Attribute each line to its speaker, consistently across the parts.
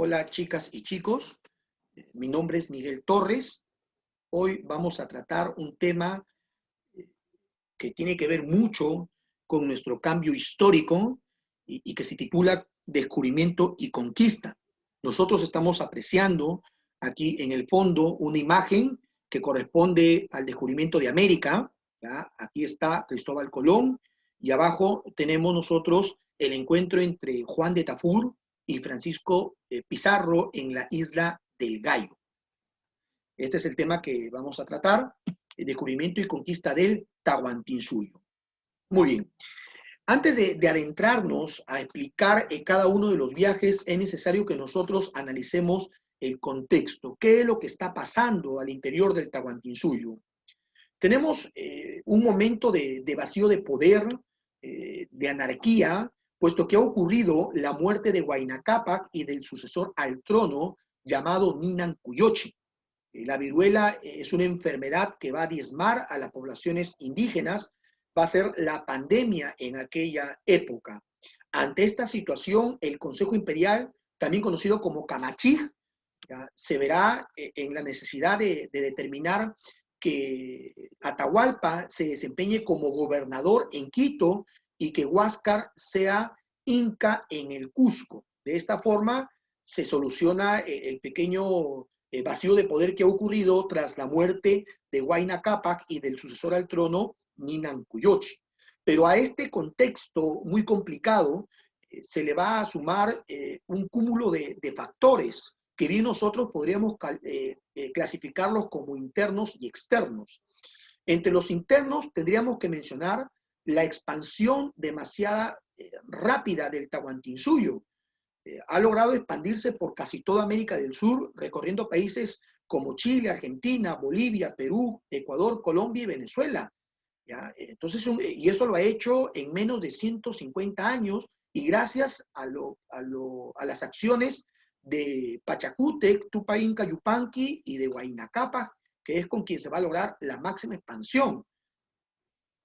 Speaker 1: Hola chicas y chicos, mi nombre es Miguel Torres. Hoy vamos a tratar un tema que tiene que ver mucho con nuestro cambio histórico y que se titula Descubrimiento y Conquista. Nosotros estamos apreciando aquí en el fondo una imagen que corresponde al descubrimiento de América. ¿Ya? Aquí está Cristóbal Colón y abajo tenemos nosotros el encuentro entre Juan de Tafur y Francisco Pizarro en la isla del Gallo. Este es el tema que vamos a tratar, el descubrimiento y conquista del Tahuantinsuyo. Muy bien. Antes de adentrarnos a explicar cada uno de los viajes, es necesario que nosotros analicemos el contexto. ¿Qué es lo que está pasando al interior del Tahuantinsuyo? Tenemos un momento de vacío de poder, de anarquía, puesto que ha ocurrido la muerte de Huayna Cápac y del sucesor al trono llamado Ninan Cuyochi. La viruela es una enfermedad que va a diezmar a las poblaciones indígenas, va a ser la pandemia en aquella época. Ante esta situación, el Consejo Imperial, también conocido como Camachig, se verá en la necesidad de determinar que Atahualpa se desempeñe como gobernador en Quito y que Huáscar sea inca en el Cusco. De esta forma se soluciona el pequeño vacío de poder que ha ocurrido tras la muerte de Huayna Cápac y del sucesor al trono, Ninan Cuyochi. Pero a este contexto muy complicado se le va a sumar un cúmulo de factores que bien nosotros podríamos clasificarlos como internos y externos. Entre los internos tendríamos que mencionar la expansión demasiada rápida del Tahuantinsuyo. Ha logrado expandirse por casi toda América del Sur, recorriendo países como Chile, Argentina, Bolivia, Perú, Ecuador, Colombia y Venezuela. ¿Ya? Entonces, y eso lo ha hecho en menos de 150 años y gracias a las acciones de Pachacútec, Tupac Inca Yupanqui y de Huayna Cápac, que es con quien se va a lograr la máxima expansión.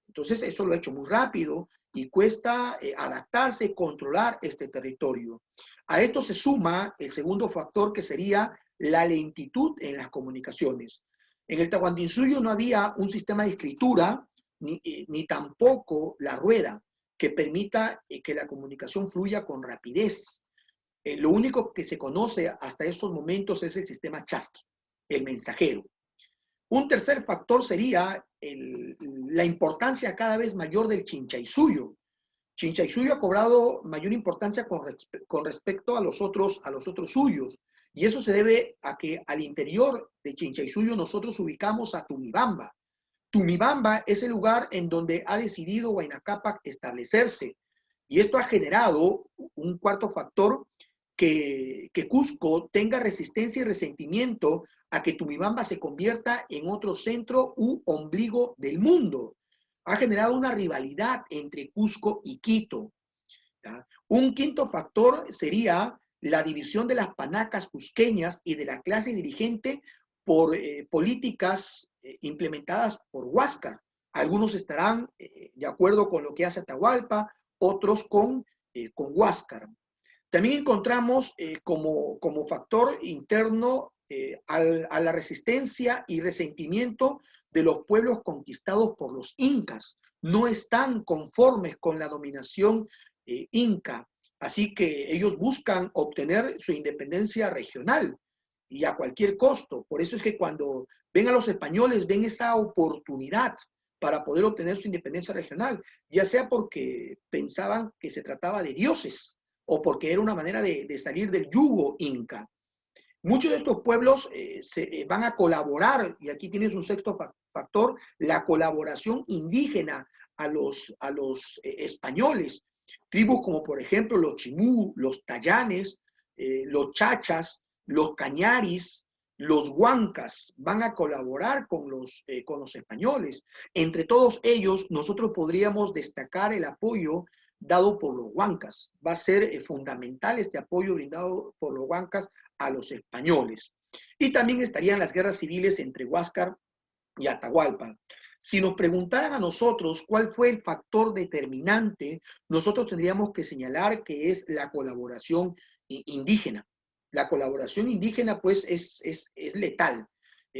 Speaker 1: Entonces, eso lo ha hecho muy rápido y cuesta adaptarse, controlar este territorio. A esto se suma el segundo factor, que sería la lentitud en las comunicaciones. En el Tahuantinsuyo no había un sistema de escritura, ni tampoco la rueda, que permita que la comunicación fluya con rapidez. Lo único que se conoce hasta estos momentos es el sistema Chasqui, el mensajero. Un tercer factor sería la importancia cada vez mayor del Chinchaysuyo. Chinchaysuyo ha cobrado mayor importancia con respecto a los otros suyos. Y eso se debe a que al interior de Chinchaysuyo nosotros ubicamos a Tumibamba. Tumibamba es el lugar en donde ha decidido Huayna Cápac establecerse. Y esto ha generado un cuarto factor, que Cusco tenga resistencia y resentimiento a que Tumibamba se convierta en otro centro u ombligo del mundo. Ha generado una rivalidad entre Cusco y Quito. ¿Ya? Un quinto factor sería la división de las panacas cusqueñas y de la clase dirigente por políticas implementadas por Huáscar. Algunos estarán de acuerdo con lo que hace Atahualpa, otros con Huáscar. También encontramos como factor interno a la resistencia y resentimiento de los pueblos conquistados por los incas. No están conformes con la dominación inca, así que ellos buscan obtener su independencia regional y a cualquier costo. Por eso es que cuando ven a los españoles, ven esa oportunidad para poder obtener su independencia regional, ya sea porque pensaban que se trataba de dioses, o porque era una manera de salir del yugo inca. Muchos de estos pueblos van a colaborar, y aquí tienes un sexto factor, la colaboración indígena a los españoles. Tribus como por ejemplo los Chimú, los Tayanes, los Chachas, los Cañaris, los Huancas, van a colaborar con los españoles. Entre todos ellos, nosotros podríamos destacar el apoyo dado por los Huancas. Va a ser fundamental este apoyo brindado por los Huancas a los españoles. Y también estarían las guerras civiles entre Huáscar y Atahualpa. Si nos preguntaran a nosotros cuál fue el factor determinante, nosotros tendríamos que señalar que es la colaboración indígena. la colaboración indígena pues es letal.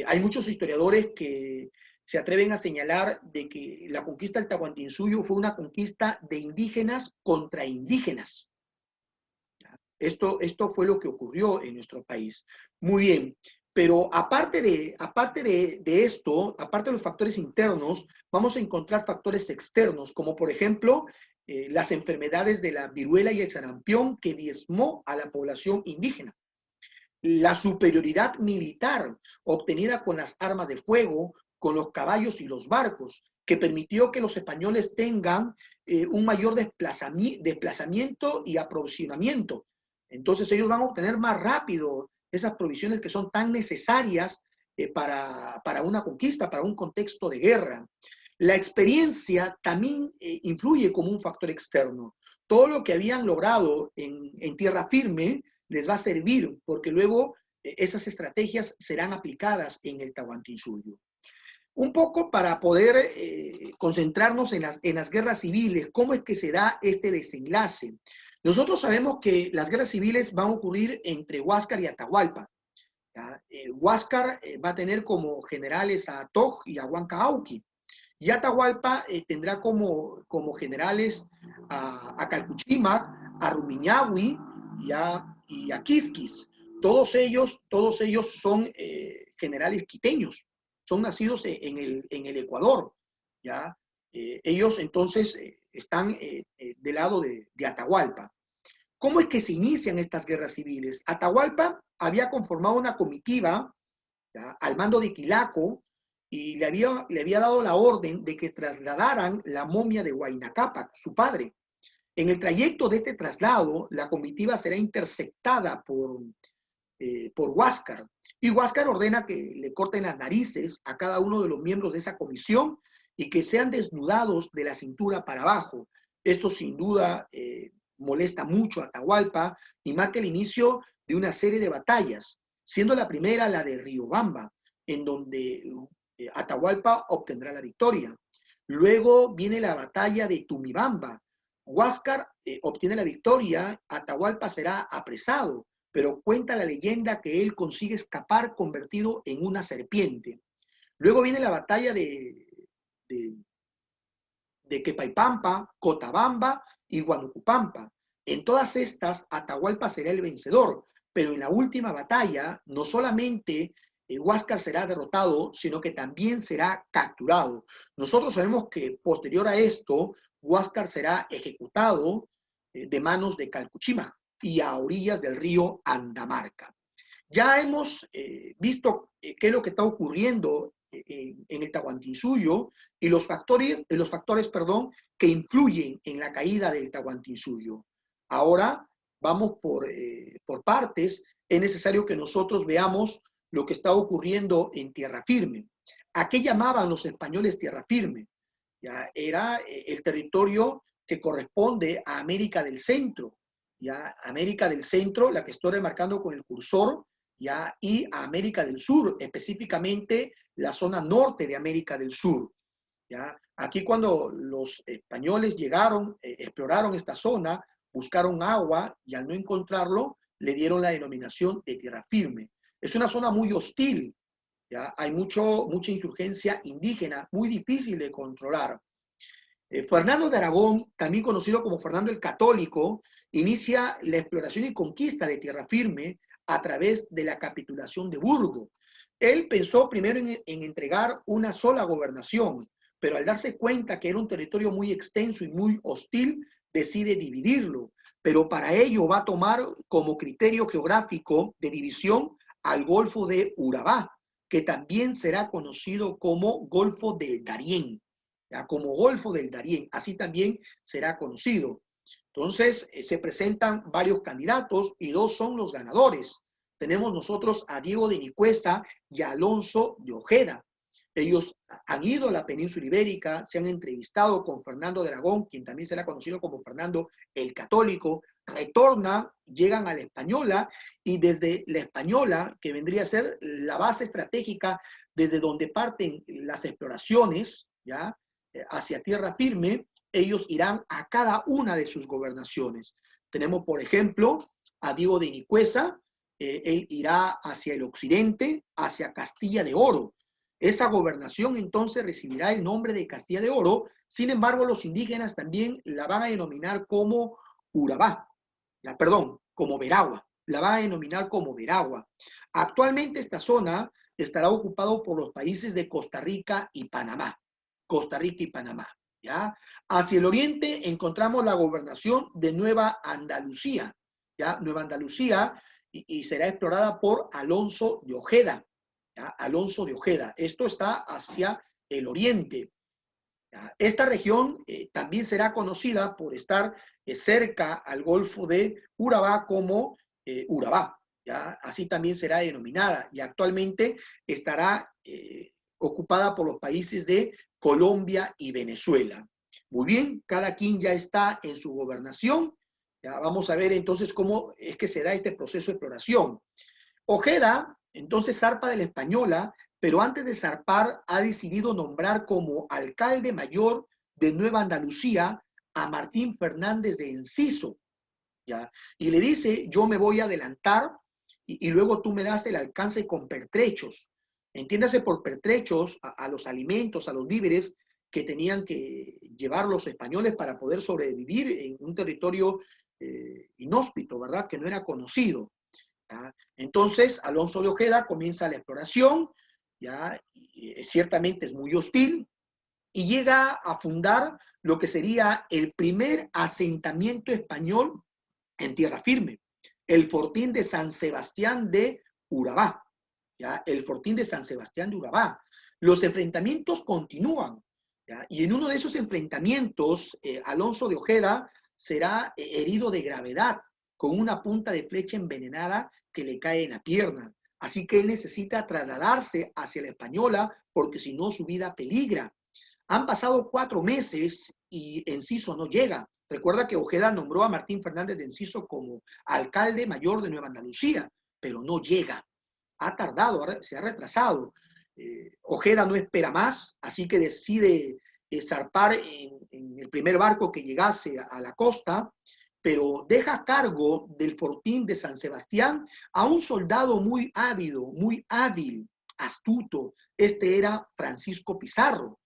Speaker 1: Hay muchos historiadores que se atreven a señalar de que la conquista del Tahuantinsuyo fue una conquista de indígenas contra indígenas. Esto fue lo que ocurrió en nuestro país. Muy bien, pero aparte de esto, aparte de los factores internos, vamos a encontrar factores externos, como por ejemplo las enfermedades de la viruela y el sarampión que diezmó a la población indígena. La superioridad militar obtenida con las armas de fuego, con los caballos y los barcos, que permitió que los españoles tengan un mayor desplazamiento y aprovisionamiento. Entonces ellos van a obtener más rápido esas provisiones que son tan necesarias para una conquista, para un contexto de guerra. La experiencia también influye como un factor externo. Todo lo que habían logrado en tierra firme les va a servir, porque luego esas estrategias serán aplicadas en el Tahuantinsuyo. Un poco para poder concentrarnos en las guerras civiles, ¿cómo es que se da este desenlace? Nosotros sabemos que las guerras civiles van a ocurrir entre Huáscar y Atahualpa. Huáscar va a tener como generales a Toj y a Huancahauqui. Y Atahualpa tendrá como generales a Calpuchímac, a Rumiñahui y a Quisquis. Todos ellos son generales quiteños, son nacidos en el Ecuador. ¿Ya? Ellos entonces están del lado de Atahualpa. ¿Cómo es que se inician estas guerras civiles? Atahualpa había conformado una comitiva, ¿ya?, al mando de Quilaco, y le había dado la orden de que trasladaran la momia de Huayna Cápac, su padre. En el trayecto de este traslado, la comitiva será interceptada por Huáscar, y Huáscar ordena que le corten las narices a cada uno de los miembros de esa comisión y que sean desnudados de la cintura para abajo. Esto sin duda molesta mucho a Atahualpa y marca el inicio de una serie de batallas, siendo la primera la de Riobamba, en donde Atahualpa obtendrá la victoria. Luego viene la batalla de Tumibamba. Huáscar obtiene la victoria, Atahualpa será apresado, pero cuenta la leyenda que él consigue escapar convertido en una serpiente. Luego viene la batalla de Quepaipampa, Cotabamba y Guanucupampa. En todas estas, Atahualpa será el vencedor, pero en la última batalla no solamente Huáscar será derrotado, sino que también será capturado. Nosotros sabemos que posterior a esto, Huáscar será ejecutado de manos de Calpuchímac y a orillas del río Andamarca. Ya hemos visto qué es lo que está ocurriendo en el Tahuantinsuyo y los factores que influyen en la caída del Tahuantinsuyo. Ahora vamos por partes. Es necesario que nosotros veamos lo que está ocurriendo en tierra firme. ¿A qué llamaban los españoles tierra firme? Ya era el territorio que corresponde a América del Centro. Ya América del Centro, la que estoy remarcando con el cursor, ya, y a América del Sur, específicamente la zona norte de América del Sur. ¿Ya? Aquí cuando los españoles llegaron, exploraron esta zona, buscaron agua y al no encontrarlo, le dieron la denominación de tierra firme. Es una zona muy hostil, ¿ya? Hay mucha insurgencia indígena, muy difícil de controlar. Fernando de Aragón, también conocido como Fernando el Católico, inicia la exploración y conquista de tierra firme a través de la capitulación de Burgos. Él pensó primero en entregar una sola gobernación, pero al darse cuenta que era un territorio muy extenso y muy hostil, decide dividirlo. Pero para ello va a tomar como criterio geográfico de división al Golfo de Urabá, que también será conocido como Golfo del Darién, ¿ya? Como Golfo del Darién, así también será conocido. Entonces, se presentan varios candidatos y dos son los ganadores. Tenemos nosotros a Diego de Nicuesa y a Alonso de Ojeda. Ellos han ido a la península ibérica, se han entrevistado con Fernando de Aragón, quien también será conocido como Fernando el Católico, retornan, llegan a la Española y desde la Española, que vendría a ser la base estratégica desde donde parten las exploraciones, ¿ya?, hacia tierra firme, ellos irán a cada una de sus gobernaciones. Tenemos, por ejemplo, a Diego de Nicuesa, él irá hacia el occidente, hacia Castilla de Oro. Esa gobernación entonces recibirá el nombre de Castilla de Oro. Sin embargo, los indígenas también la van a denominar como Urabá, perdón, como Veragua. La van a denominar como Veragua. Actualmente esta zona estará ocupada por los países de Costa Rica y Panamá. Costa Rica y Panamá. ¿Ya? Hacia el oriente encontramos la gobernación de Nueva Andalucía. ¿Ya? Nueva Andalucía y será explorada por Alonso de Ojeda. ¿Ya? Alonso de Ojeda. Esto está hacia el oriente. ¿Ya? Esta región también será conocida por estar cerca al Golfo de Urabá como Urabá. ¿Ya? Así también será denominada y actualmente estará ocupada por los países de Colombia y Venezuela. Muy bien, cada quien ya está en su gobernación. Ya vamos a ver entonces cómo es que se da este proceso de exploración. Ojeda entonces zarpa de la Española, pero antes de zarpar ha decidido nombrar como alcalde mayor de Nueva Andalucía a Martín Fernández de Enciso. ¿Ya? Y le dice, yo me voy a adelantar y luego tú me das el alcance con pertrechos. Entiéndase por pertrechos a los alimentos, a los víveres que tenían que llevar los españoles para poder sobrevivir en un territorio inhóspito, ¿verdad? Que no era conocido. ¿Ya? Entonces, Alonso de Ojeda comienza la exploración, ¿ya? Y, ciertamente es muy hostil, y llega a fundar lo que sería el primer asentamiento español en tierra firme, el Fortín de San Sebastián de Urabá. ¿Ya? El Fortín de San Sebastián de Urabá. Los enfrentamientos continúan, ¿ya? Y en uno de esos enfrentamientos, Alonso de Ojeda será herido de gravedad con una punta de flecha envenenada que le cae en la pierna. Así que él necesita trasladarse hacia la Española porque si no su vida peligra. Han pasado 4 meses y Enciso no llega. Recuerda que Ojeda nombró a Martín Fernández de Enciso como alcalde mayor de Nueva Andalucía, pero no llega. Ha tardado, se ha retrasado. Ojeda no espera más, así que decide zarpar en el primer barco que llegase a la costa, pero deja a cargo del Fortín de San Sebastián a un soldado muy ávido, muy hábil, astuto. Este era Francisco Pizarro.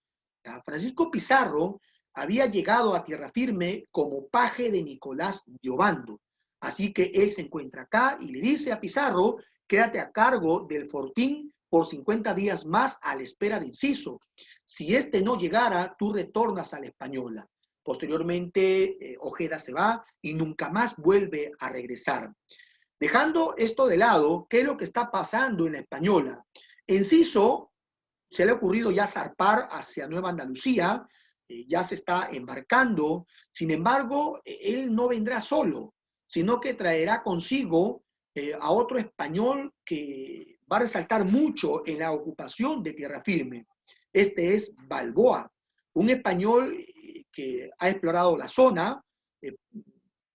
Speaker 1: ¿Ya? Francisco Pizarro había llegado a tierra firme como paje de Nicolás de Obando. Así que él se encuentra acá y le dice a Pizarro, quédate a cargo del Fortín por 50 días más a la espera de Enciso. Si este no llegara, tú retornas a la Española. Posteriormente, Ojeda se va y nunca más vuelve a regresar. Dejando esto de lado, ¿qué es lo que está pasando en la Española? Enciso se le ha ocurrido ya zarpar hacia Nueva Andalucía, ya se está embarcando. Sin embargo, él no vendrá solo, sino que traerá consigo a otro español que va a resaltar mucho en la ocupación de tierra firme. Este es Balboa, un español que ha explorado la zona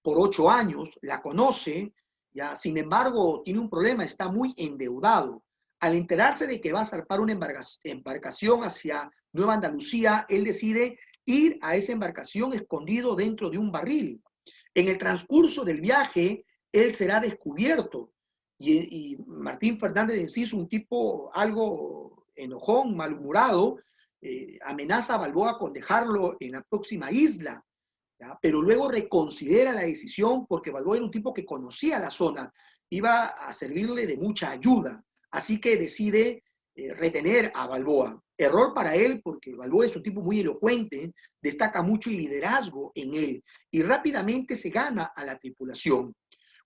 Speaker 1: por 8 años, la conoce, ya, sin embargo, tiene un problema, está muy endeudado. Al enterarse de que va a zarpar una embarcación hacia Nueva Andalucía, él decide ir a esa embarcación escondido dentro de un barril. En el transcurso del viaje, él será descubierto y Martín Fernández de Enciso, un tipo algo enojón, malhumorado, amenaza a Balboa con dejarlo en la próxima isla. ¿Ya? Pero luego reconsidera la decisión porque Balboa era un tipo que conocía la zona, iba a servirle de mucha ayuda, así que decide retener a Balboa. Error para él porque Balboa es un tipo muy elocuente, destaca mucho el liderazgo en él y rápidamente se gana a la tripulación.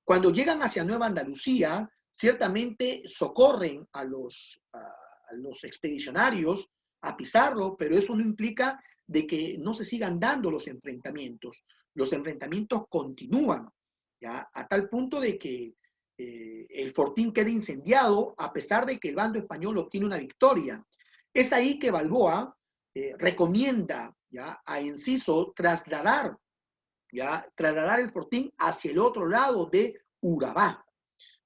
Speaker 1: Cuando llegan hacia Nueva Andalucía, ciertamente socorren a los expedicionarios, a Pizarro, pero eso no implica de que no se sigan dando los enfrentamientos. Los enfrentamientos continúan, ¿ya? A tal punto de que el Fortín queda incendiado a pesar de que el bando español obtiene una victoria. Es ahí que Balboa recomienda, ¿ya?, a Enciso trasladar el Fortín hacia el otro lado de Urabá.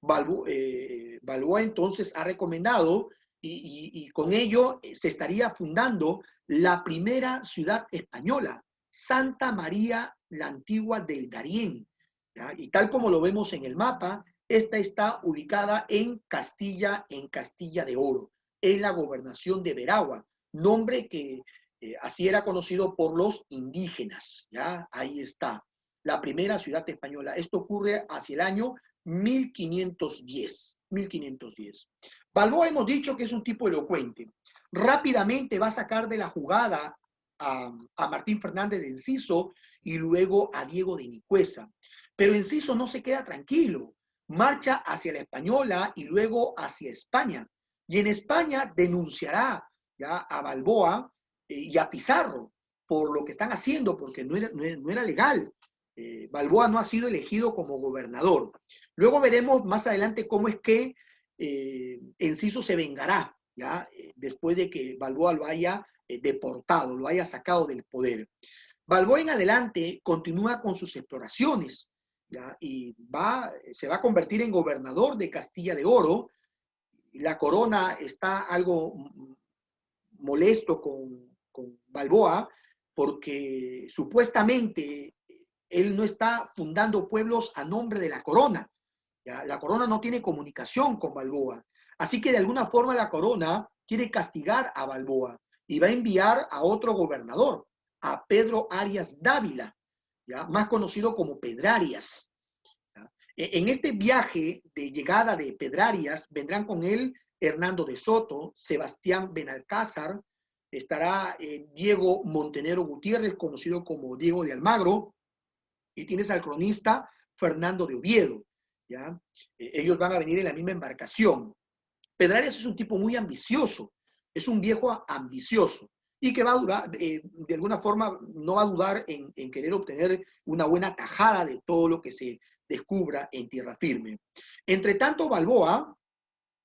Speaker 1: Balboa entonces ha recomendado y con ello se estaría fundando la primera ciudad española, Santa María la Antigua del Darién. ¿Ya? Y tal como lo vemos en el mapa, Esta está ubicada en Castilla de Oro, en la gobernación de Veragua, nombre que así era conocido por los indígenas, ¿ya? Ahí está, la primera ciudad española. Esto ocurre hacia el año 1510, 1510. Balboa hemos dicho que es un tipo elocuente. Rápidamente va a sacar de la jugada a Martín Fernández de Enciso y luego a Diego de Nicuesa. Pero Enciso no se queda tranquilo, marcha hacia la Española y luego hacia España. Y en España denunciará ya a Balboa y a Pizarro por lo que están haciendo, porque no era legal. Balboa no ha sido elegido como gobernador. Luego veremos más adelante cómo es que Enciso se vengará, ¿ya? Después de que Balboa lo haya deportado, lo haya sacado del poder. Balboa en adelante continúa con sus exploraciones, ¿ya? Y se va a convertir en gobernador de Castilla de Oro. La corona está algo molesto con Balboa porque supuestamente él no está fundando pueblos a nombre de la corona. ¿Ya? La corona no tiene comunicación con Balboa. Así que de alguna forma la corona quiere castigar a Balboa y va a enviar a otro gobernador, a Pedro Arias Dávila, ¿ya? Más conocido como Pedrarias. ¿Ya? En este viaje de llegada de Pedrarias vendrán con él Hernando de Soto, Sebastián Benalcázar, estará Diego Montenegro Gutiérrez, conocido como Diego de Almagro, y tienes al cronista Fernando de Oviedo. ¿Ya? Ellos van a venir en la misma embarcación. Pedrarias es un tipo muy ambicioso, es un viejo ambicioso y que va a durar, de alguna forma, no va a dudar en querer obtener una buena tajada de todo lo que se descubra en tierra firme. Entre tanto, Balboa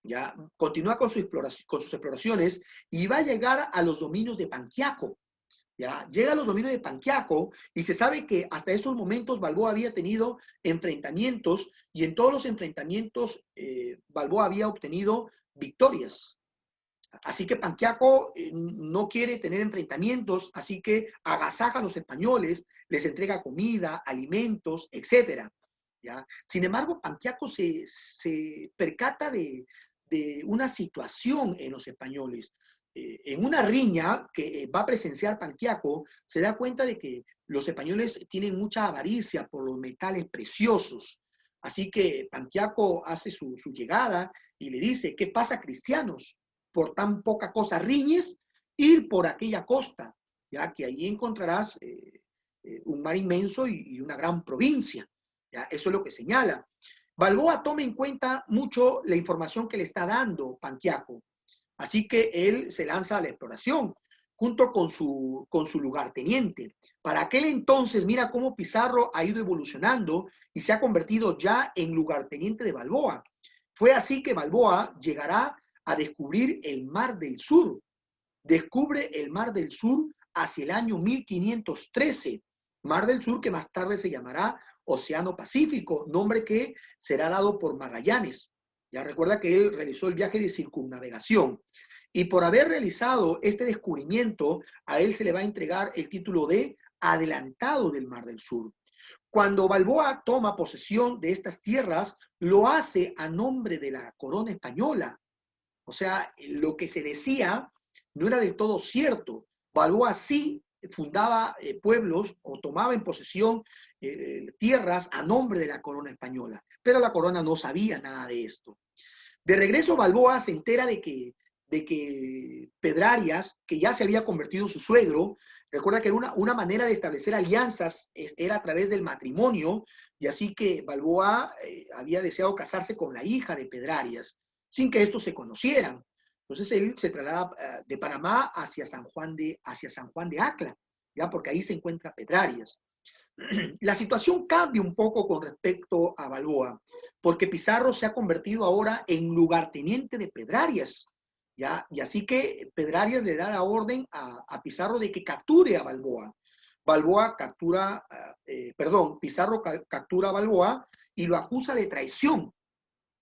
Speaker 1: ya continúa con sus exploraciones y va a llegar a los dominios de Panquiaco. ¿Ya? Llega a los dominios de Panquiaco y se sabe que hasta esos momentos Balboa había tenido enfrentamientos y en todos los enfrentamientos Balboa había obtenido victorias. Así que Panquiaco no quiere tener enfrentamientos, así que agasaja a los españoles, les entrega comida, alimentos, etc. ¿Ya? Sin embargo, Panquiaco se percata de una situación en los españoles. En una riña que va a presenciar Panquiaco, se da cuenta de que los españoles tienen mucha avaricia por los metales preciosos. Así que Panquiaco hace su llegada y le dice, ¿qué pasa, cristianos? Por tan poca cosa riñes, ir por aquella costa, ya que allí encontrarás un mar inmenso y una gran provincia. ¿Ya? Eso es lo que señala. Balboa toma en cuenta mucho la información que le está dando Panquiaco. Así que él se lanza a la exploración junto con su lugarteniente. Para aquel entonces, mira cómo Pizarro ha ido evolucionando y se ha convertido ya en lugarteniente de Balboa. Fue así que Balboa llegará a descubrir el Mar del Sur. Descubre el Mar del Sur hacia el año 1513. Mar del Sur que más tarde se llamará Océano Pacífico, nombre que será dado por Magallanes. Ya recuerda que él realizó el viaje de circunnavegación. Y por haber realizado este descubrimiento, a él se le va a entregar el título de adelantado del Mar del Sur. Cuando Balboa toma posesión de estas tierras, lo hace a nombre de la corona española. O sea, lo que se decía no era del todo cierto. Balboa sí fundaba pueblos o tomaba en posesión tierras a nombre de la corona española, pero la corona no sabía nada de esto. De regreso, Balboa se entera de que Pedrarias, que ya se había convertido en su suegro, recuerda que una manera de establecer alianzas era a través del matrimonio, y así que Balboa había deseado casarse con la hija de Pedrarias, sin que estos se conocieran. Entonces él se traslada de Panamá hacia San Juan de Acla, ¿ya? Porque ahí se encuentra Pedrarias. La situación cambia un poco con respecto a Balboa, porque Pizarro se ha convertido ahora en lugarteniente de Pedrarias, ¿ya? Y así que Pedrarias le da la orden a Pizarro de que capture a Balboa. Pizarro captura a Balboa y lo acusa de traición,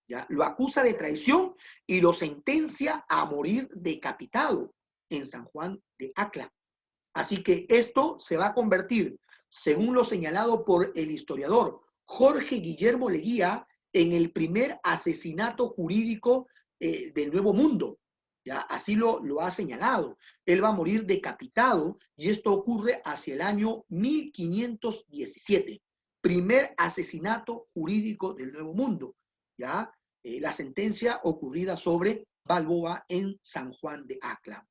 Speaker 1: ¿ya? Lo acusa de traición y lo sentencia a morir decapitado en San Juan de Acla. Así que esto se va a convertir, según lo señalado por el historiador Jorge Guillermo Leguía, en el primer asesinato jurídico del Nuevo Mundo. ¿Ya? Así lo ha señalado. Él va a morir decapitado y esto ocurre hacia el año 1517. Primer asesinato jurídico del Nuevo Mundo. ¿Ya? La sentencia ocurrida sobre Balboa en San Juan de Acla.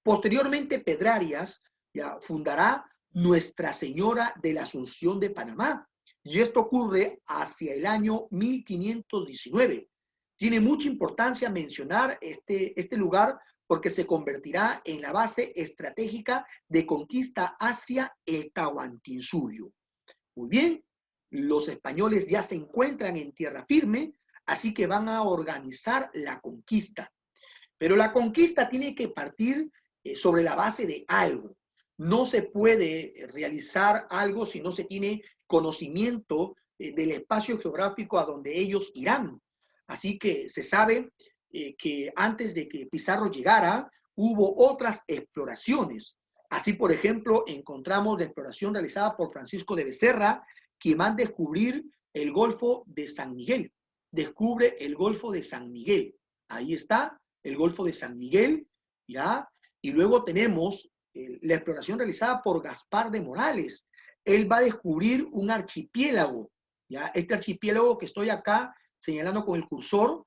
Speaker 1: Posteriormente, Pedrarias ya fundará Nuestra Señora de la Asunción de Panamá. Y esto ocurre hacia el año 1519. Tiene mucha importancia mencionar este lugar porque se convertirá en la base estratégica de conquista hacia el Tahuantinsuyo. Muy bien, los españoles ya se encuentran en tierra firme, así que van a organizar la conquista. Pero la conquista tiene que partir sobre la base de algo. No se puede realizar algo si no se tiene conocimiento del espacio geográfico a donde ellos irán. Así que se sabe que antes de que Pizarro llegara, hubo otras exploraciones. Así, por ejemplo, encontramos la exploración realizada por Francisco de Becerra, quien va a descubrir el Golfo de San Miguel. Descubre el Golfo de San Miguel. Ahí está, el Golfo de San Miguel, ¿ya? Y luego tenemos la exploración realizada por Gaspar de Morales. Él va a descubrir un archipiélago, ¿ya? Este archipiélago que estoy acá señalando con el cursor,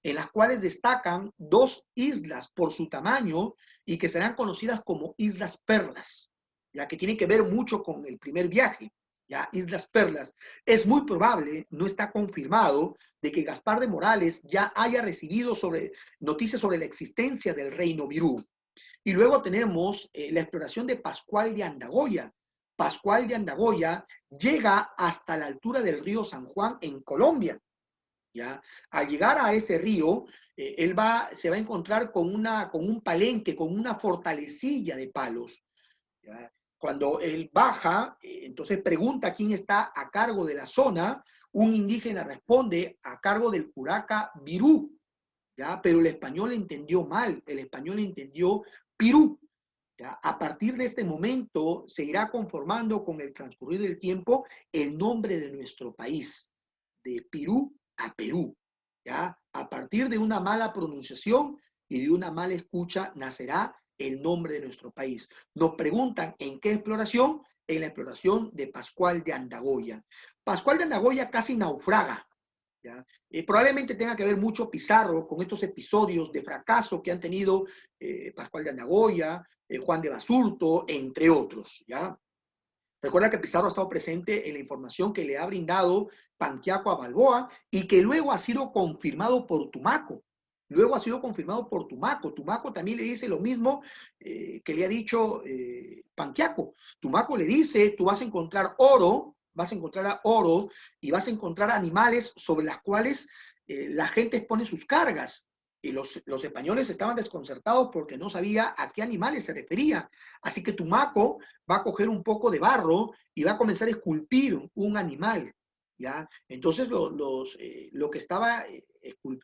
Speaker 1: en las cuales destacan dos islas por su tamaño y que serán conocidas como Islas Perlas, ya que tiene que ver mucho con el primer viaje. Ya, Islas Perlas. Es muy probable, no está confirmado, de que Gaspar de Morales ya haya recibido noticias sobre la existencia del reino Virú. Y luego tenemos la exploración de Pascual de Andagoya. Pascual de Andagoya llega hasta la altura del río San Juan en Colombia. ¿Ya? Al llegar a ese río, él se va a encontrar con un palenque, con una fortalecilla de palos. ¿Ya? Cuando él baja, entonces pregunta quién está a cargo de la zona. Un indígena responde a cargo del curaca Virú, ¿ya? Pero el español entendió mal, el español entendió Pirú. ¿Ya? A partir de este momento se irá conformando con el transcurrir del tiempo el nombre de nuestro país, de Pirú a Perú. ¿Ya? A partir de una mala pronunciación y de una mala escucha nacerá el nombre de nuestro país. Nos preguntan en qué exploración, en la exploración de Pascual de Andagoya. Pascual de Andagoya casi naufraga. ¿Ya? Probablemente tenga que ver mucho Pizarro con estos episodios de fracaso que han tenido Pascual de Andagoya, Juan de Basurto, entre otros. ¿Ya? Recuerda que Pizarro ha estado presente en la información que le ha brindado Panquiaco a Balboa y que luego ha sido confirmado por Tumaco. Luego ha sido confirmado por Tumaco. Tumaco también le dice lo mismo que le ha dicho Panquiaco. Tumaco le dice, tú vas a encontrar oro y vas a encontrar animales sobre las cuales la gente pone sus cargas. Y los españoles estaban desconcertados porque no sabía a qué animales se refería. Así que Tumaco va a coger un poco de barro y va a comenzar a esculpir un animal. ¿Ya? Entonces lo que estaba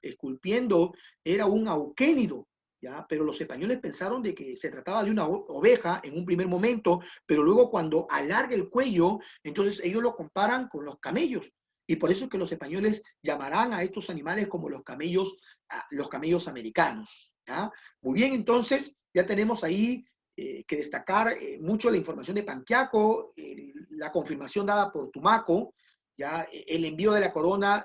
Speaker 1: esculpiendo era un auquénido, ¿ya? Pero los españoles pensaron de que se trataba de una oveja en un primer momento, pero luego cuando alarga el cuello, entonces ellos lo comparan con los camellos. Y por eso es que los españoles llamarán a estos animales como los camellos americanos. ¿Ya? Muy bien, entonces ya tenemos ahí que destacar mucho la información de Panquiaco, la confirmación dada por Tumaco, ¿ya? El envío de la corona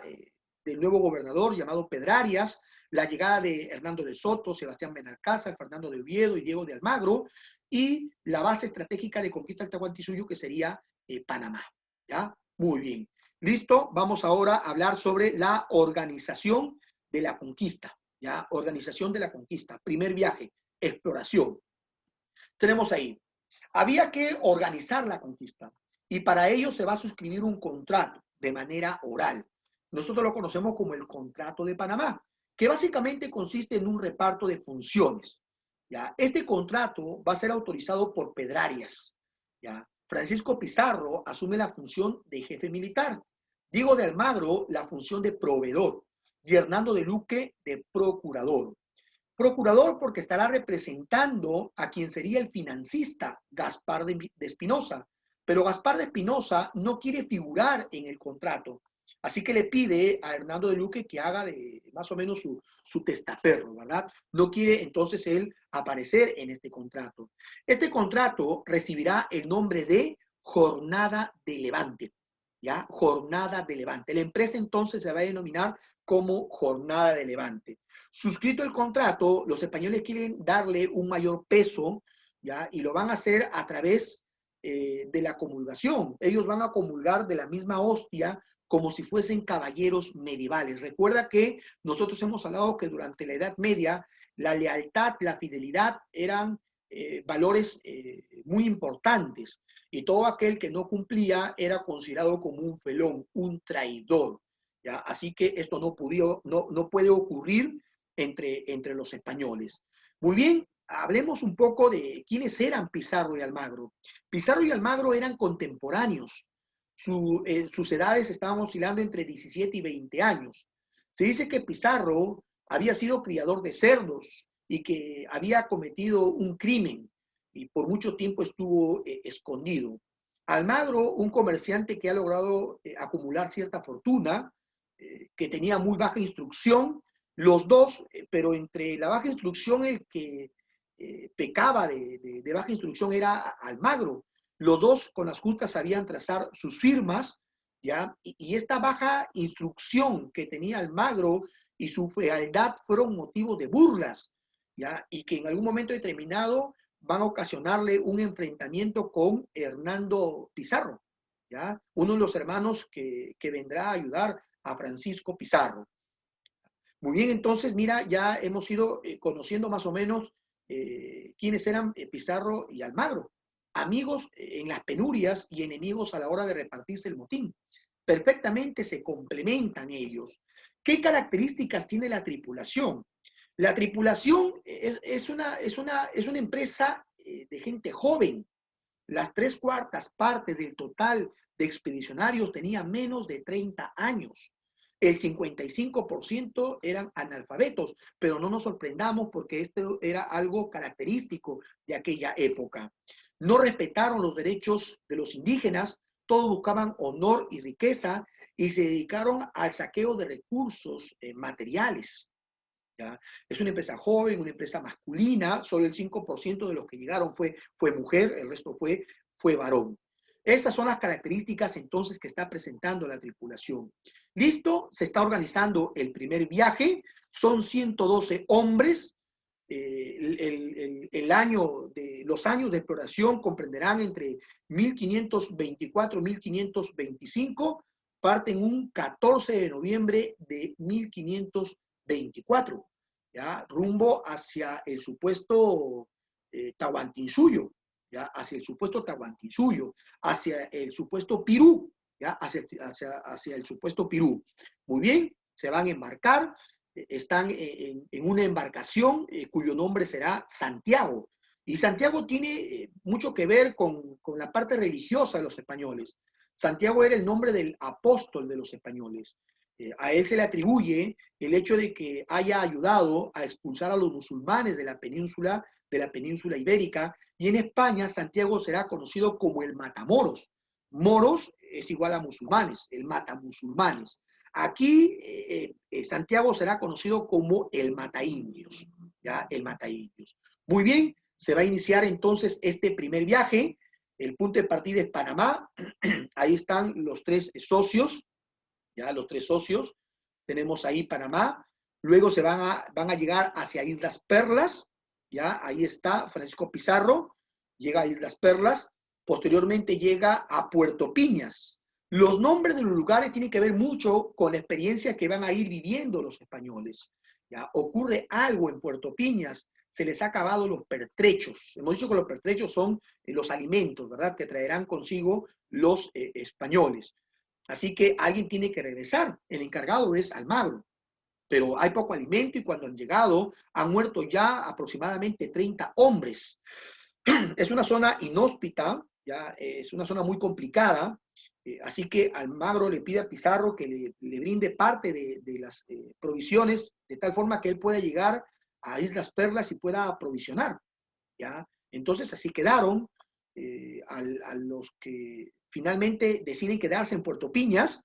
Speaker 1: del nuevo gobernador llamado Pedrarias, la llegada de Hernando de Soto, Sebastián Benalcázar, Fernando de Oviedo y Diego de Almagro, y la base estratégica de conquista del Tahuantinsuyo, que sería Panamá. ¿Ya? Muy bien. Listo, vamos ahora a hablar sobre la organización de la conquista. ¿Ya? Organización de la conquista. Primer viaje, exploración. Tenemos ahí, había que organizar la conquista y para ello se va a suscribir un contrato de manera oral. Nosotros lo conocemos como el Contrato de Panamá, que básicamente consiste en un reparto de funciones. ¿Ya? Este contrato va a ser autorizado por Pedrarias. ¿Ya? Francisco Pizarro asume la función de jefe militar, Diego de Almagro la función de proveedor y Hernando de Luque de procurador. Procurador porque estará representando a quien sería el financista, Gaspar de Espinosa. Pero Gaspar de Espinosa no quiere figurar en el contrato. Así que le pide a Hernando de Luque que haga de más o menos su testaferro, ¿verdad? No quiere entonces él aparecer en este contrato. Este contrato recibirá el nombre de Jornada de Levante, ¿ya? Jornada de Levante. La empresa entonces se va a denominar como Jornada de Levante. Suscrito el contrato, los españoles quieren darle un mayor peso, ¿ya? Y lo van a hacer a través de la comulgación. Ellos van a comulgar de la misma hostia como si fuesen caballeros medievales. Recuerda que nosotros hemos hablado que durante la Edad Media la lealtad, la fidelidad eran valores muy importantes y todo aquel que no cumplía era considerado como un felón, un traidor. ¿Ya? Así que esto no puede ocurrir entre los españoles. Muy bien, hablemos un poco de quiénes eran Pizarro y Almagro. Pizarro y Almagro eran contemporáneos. Sus edades estaban oscilando entre 17 y 20 años. Se dice que Pizarro había sido criador de cerdos y que había cometido un crimen y por mucho tiempo estuvo escondido. Almagro, un comerciante que ha logrado acumular cierta fortuna, que tenía muy baja instrucción, los dos, pero entre la baja instrucción el que pecaba de baja instrucción era Almagro. Los dos con las justas sabían trazar sus firmas, ¿ya? Y esta baja instrucción que tenía Almagro y su fealdad fueron motivos de burlas, ¿ya? Y que en algún momento determinado van a ocasionarle un enfrentamiento con Hernando Pizarro, ¿ya? Uno de los hermanos que vendrá a ayudar a Francisco Pizarro. Muy bien, entonces, mira, ya hemos ido conociendo más o menos quiénes eran Pizarro y Almagro. Amigos en las penurias y enemigos a la hora de repartirse el botín. Perfectamente se complementan ellos. ¿Qué características tiene la tripulación? La tripulación es una empresa de gente joven. Las 3/4 partes del total de expedicionarios tenían menos de 30 años. El 55% eran analfabetos, pero no nos sorprendamos porque esto era algo característico de aquella época. No respetaron los derechos de los indígenas, todos buscaban honor y riqueza y se dedicaron al saqueo de recursos materiales. ¿Ya? Es una empresa joven, una empresa masculina, solo el 5% de los que llegaron fue mujer, el resto fue varón. Estas son las características entonces que está presentando la tripulación. Listo, se está organizando el primer viaje, son 112 hombres. Los años de exploración comprenderán entre 1524 y 1525, parten un 14 de noviembre de 1524, ¿ya? Rumbo hacia el supuesto Tahuantinsuyo, ¿ya? Hacia el supuesto Tahuantinsuyo, hacia el supuesto Pirú, ¿ya? Hacia el supuesto Pirú. Muy bien, se van a embarcar, están en una embarcación cuyo nombre será Santiago. Y Santiago tiene mucho que ver con la parte religiosa de los españoles. Santiago era el nombre del apóstol de los españoles. A él se le atribuye el hecho de que haya ayudado a expulsar a los musulmanes de la península ibérica, y en España Santiago será conocido como el Matamoros. Moros es igual a musulmanes, el matamusulmanes. Aquí Santiago será conocido como el Mataindios, ¿ya? El Mataindios. Muy bien, se va a iniciar entonces este primer viaje. El punto de partida es Panamá. Ahí están los tres socios, ya los tres socios. Tenemos ahí Panamá. Luego van a llegar hacia Islas Perlas. Ya, ahí está Francisco Pizarro. Llega a Islas Perlas. Posteriormente llega a Puerto Piñas. Los nombres de los lugares tienen que ver mucho con la experiencia que van a ir viviendo los españoles. ¿Ya? Ocurre algo en Puerto Piñas, se les ha acabado los pertrechos. Hemos dicho que los pertrechos son los alimentos, ¿verdad?, que traerán consigo los españoles. Así que alguien tiene que regresar. El encargado es Almagro. Pero hay poco alimento y cuando han llegado han muerto ya aproximadamente 30 hombres. Es una zona inhóspita, ya es una zona muy complicada, así que Almagro le pide a Pizarro que le brinde parte de las provisiones de tal forma que él pueda llegar a Islas Perlas y pueda aprovisionar, ¿ya? Entonces así quedaron. A los que finalmente deciden quedarse en Puerto Piñas,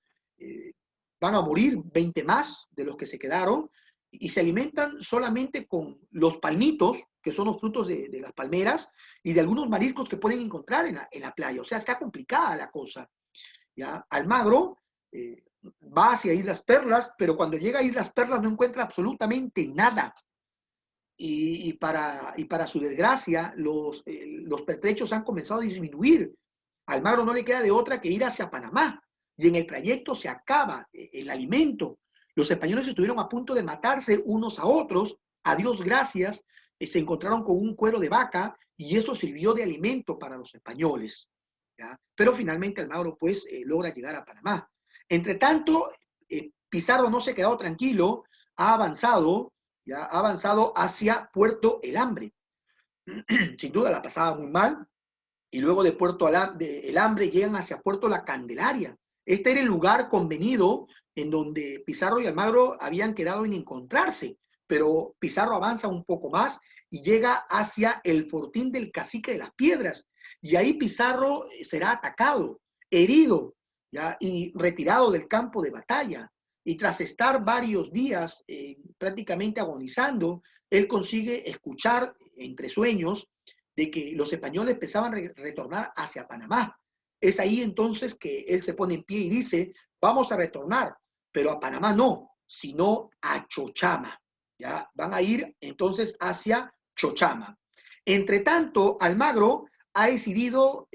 Speaker 1: van a morir 20 más de los que se quedaron, y se alimentan solamente con los palmitos, que son los frutos de las palmeras, y de algunos mariscos que pueden encontrar en la playa. O sea, está complicada la cosa. ¿Ya? Almagro va hacia Islas Perlas, pero cuando llega a Islas Perlas no encuentra absolutamente nada. Y para su desgracia, los pertrechos han comenzado a disminuir. A Almagro no le queda de otra que ir hacia Panamá, y en el trayecto se acaba el alimento. Los españoles estuvieron a punto de matarse unos a otros. A Dios gracias, se encontraron con un cuero de vaca y eso sirvió de alimento para los españoles. ¿Ya? Pero finalmente Almagro pues logra llegar a Panamá. Entre tanto, Pizarro no se ha quedado tranquilo, ha avanzado, ¿ya? Ha avanzado hacia Puerto El Hambre. Sin duda la pasaba muy mal, y luego de Puerto El Hambre llegan hacia Puerto La Candelaria. Este era el lugar convenido en donde Pizarro y Almagro habían quedado en encontrarse, pero Pizarro avanza un poco más y llega hacia el fortín del Cacique de las Piedras, y ahí Pizarro será atacado, herido, ¿ya? Y retirado del campo de batalla. Y tras estar varios días prácticamente agonizando, él consigue escuchar entre sueños de que los españoles pensaban retornar hacia Panamá. Es ahí entonces que él se pone en pie y dice, vamos a retornar, pero a Panamá no, sino a Chochama. ¿Ya? Van a ir entonces hacia Chochama. Entre tanto, Almagro ha decidido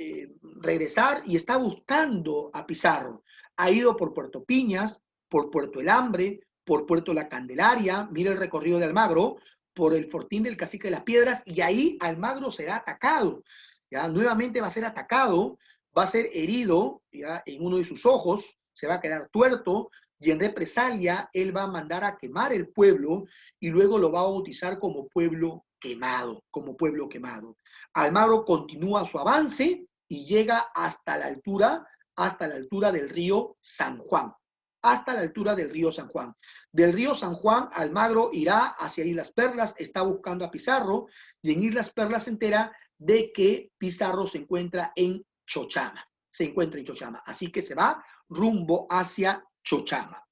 Speaker 1: regresar y está buscando a Pizarro. Ha ido por Puerto Piñas, por Puerto El Hambre, por Puerto La Candelaria, mira el recorrido de Almagro, por el fortín del Cacique de las Piedras, y ahí Almagro será atacado. ¿Ya? Nuevamente va a ser atacado, va a ser herido, ¿ya? En uno de sus ojos, se va a quedar tuerto, y en represalia él va a mandar a quemar el pueblo y luego lo va a bautizar como pueblo quemado, como pueblo quemado. Almagro continúa su avance y llega hasta la altura del río San Juan. Hasta la altura del río San Juan. Del río San Juan, Almagro irá hacia Islas Perlas, está buscando a Pizarro, y en Islas Perlas se entera de que Pizarro se encuentra en Chochama. Se encuentra en Chochama. Así que se va rumbo hacia Chochama.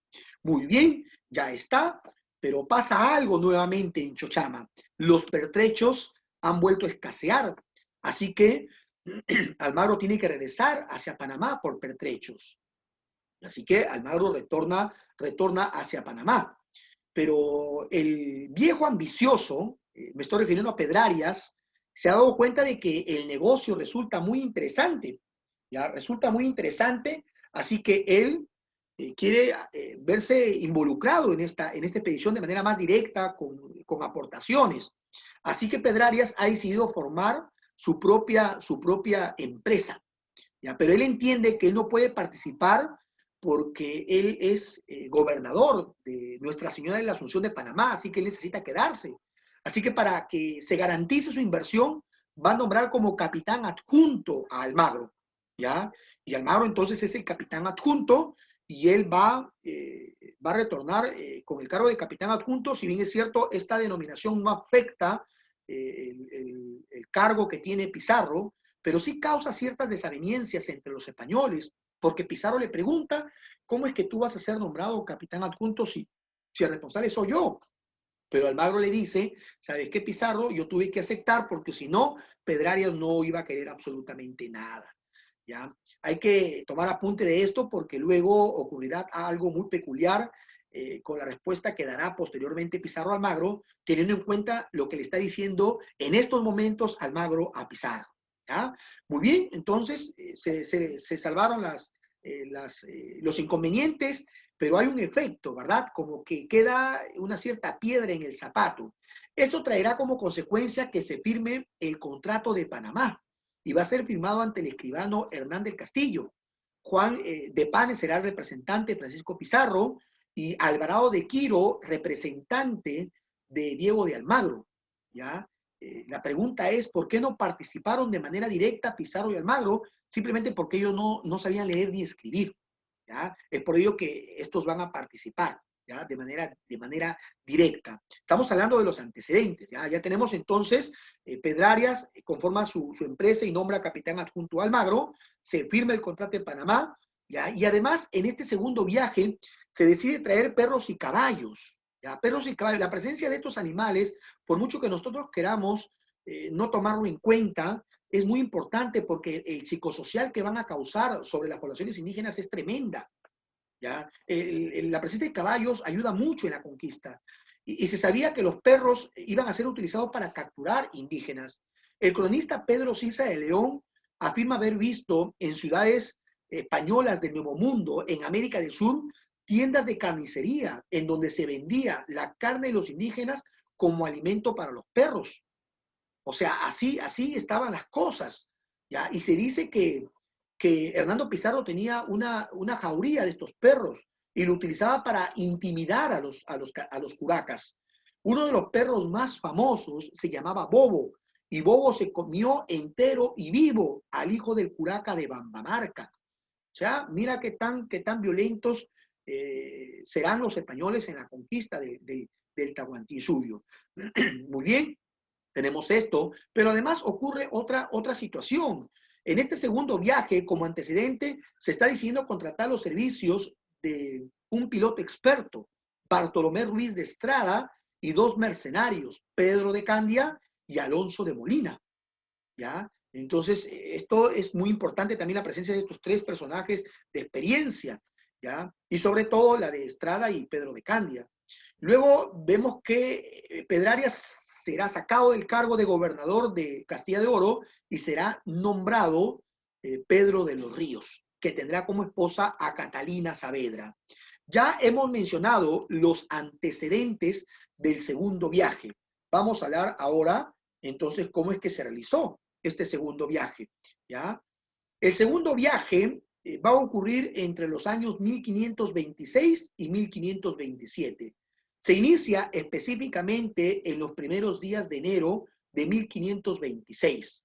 Speaker 1: Muy bien, ya está, pero pasa algo nuevamente en Chochama. Los pertrechos han vuelto a escasear, así que Almagro tiene que regresar hacia Panamá por pertrechos. Así que Almagro retorna hacia Panamá. Pero el viejo ambicioso, me estoy refiriendo a Pedrarias, se ha dado cuenta de que el negocio resulta muy interesante. ¿Ya? Resulta muy interesante, así que él quiere verse involucrado en esta expedición de manera más directa, con aportaciones. Así que Pedrarias ha decidido formar su propia empresa. ¿Ya? Pero él entiende que él no puede participar porque él es gobernador de Nuestra Señora de la Asunción de Panamá, así que él necesita quedarse. Así que para que se garantice su inversión, va a nombrar como capitán adjunto a Almagro, ¿ya? Y Almagro entonces es el capitán adjunto, y él va a retornar con el cargo de capitán adjunto. Si bien es cierto, esta denominación no afecta el cargo que tiene Pizarro, pero sí causa ciertas desavenencias entre los españoles, porque Pizarro le pregunta, ¿cómo es que tú vas a ser nombrado capitán adjunto si el responsable soy yo? Pero Almagro le dice, ¿sabes qué, Pizarro? Yo tuve que aceptar porque si no, Pedrarias no iba a querer absolutamente nada. ¿Ya? Hay que tomar apunte de esto porque luego ocurrirá algo muy peculiar con la respuesta que dará posteriormente Pizarro a Almagro, teniendo en cuenta lo que le está diciendo en estos momentos Almagro a Pizarro. ¿Ya? Muy bien, entonces se salvaron los inconvenientes, pero hay un efecto, ¿verdad? Como que queda una cierta piedra en el zapato. Esto traerá como consecuencia que se firme el contrato de Panamá y va a ser firmado ante el escribano Hernán del Castillo. Juan de Panes será el representante de Francisco Pizarro y Alvarado de Quiro, representante de Diego de Almagro. ¿Ya? La pregunta es, ¿por qué no participaron de manera directa Pizarro y Almagro? Simplemente porque ellos no sabían leer ni escribir. ¿Ya? Es por ello que estos van a participar, ¿ya? De manera directa. Estamos hablando de los antecedentes. Ya tenemos entonces, Pedrarias conforma su empresa y nombra capitán adjunto a Almagro, se firma el contrato en Panamá, ¿ya? Y además en este segundo viaje se decide traer perros y caballos. ¿Ya? Perros y caballos. La presencia de estos animales, por mucho que nosotros queramos no tomarlo en cuenta, es muy importante porque el psicosocial que van a causar sobre las poblaciones indígenas es tremenda. ¿Ya? La presencia de caballos ayuda mucho en la conquista. Y se sabía que los perros iban a ser utilizados para capturar indígenas. El cronista Pedro Sisa de León afirma haber visto en ciudades españolas del Nuevo Mundo, en América del Sur, tiendas de carnicería en donde se vendía la carne de los indígenas como alimento para los perros. O sea, así estaban las cosas. ¿Ya? Y se dice que Hernando Pizarro tenía una jauría de estos perros y lo utilizaba para intimidar a los curacas. Uno de los perros más famosos se llamaba Bobo, y Bobo se comió entero y vivo al hijo del curaca de Bambamarca. O sea, mira qué tan violentos serán los españoles en la conquista del Tahuantinsuyo. Muy bien, tenemos esto, pero además ocurre otra situación. En este segundo viaje, como antecedente, se está decidiendo contratar los servicios de un piloto experto, Bartolomé Ruiz de Estrada, y dos mercenarios, Pedro de Candia y Alonso de Molina. ¿Ya? Entonces, esto es muy importante también la presencia de estos tres personajes de experiencia, ¿ya? Y sobre todo la de Estrada y Pedro de Candia. Luego vemos que Pedrarias será sacado del cargo de gobernador de Castilla de Oro y será nombrado Pedro de los Ríos, que tendrá como esposa a Catalina Saavedra. Ya hemos mencionado los antecedentes del segundo viaje. Vamos a hablar ahora, entonces, cómo es que se realizó este segundo viaje. ¿Ya? El segundo viaje va a ocurrir entre los años 1526 y 1527. Se inicia específicamente en los primeros días de enero de 1526.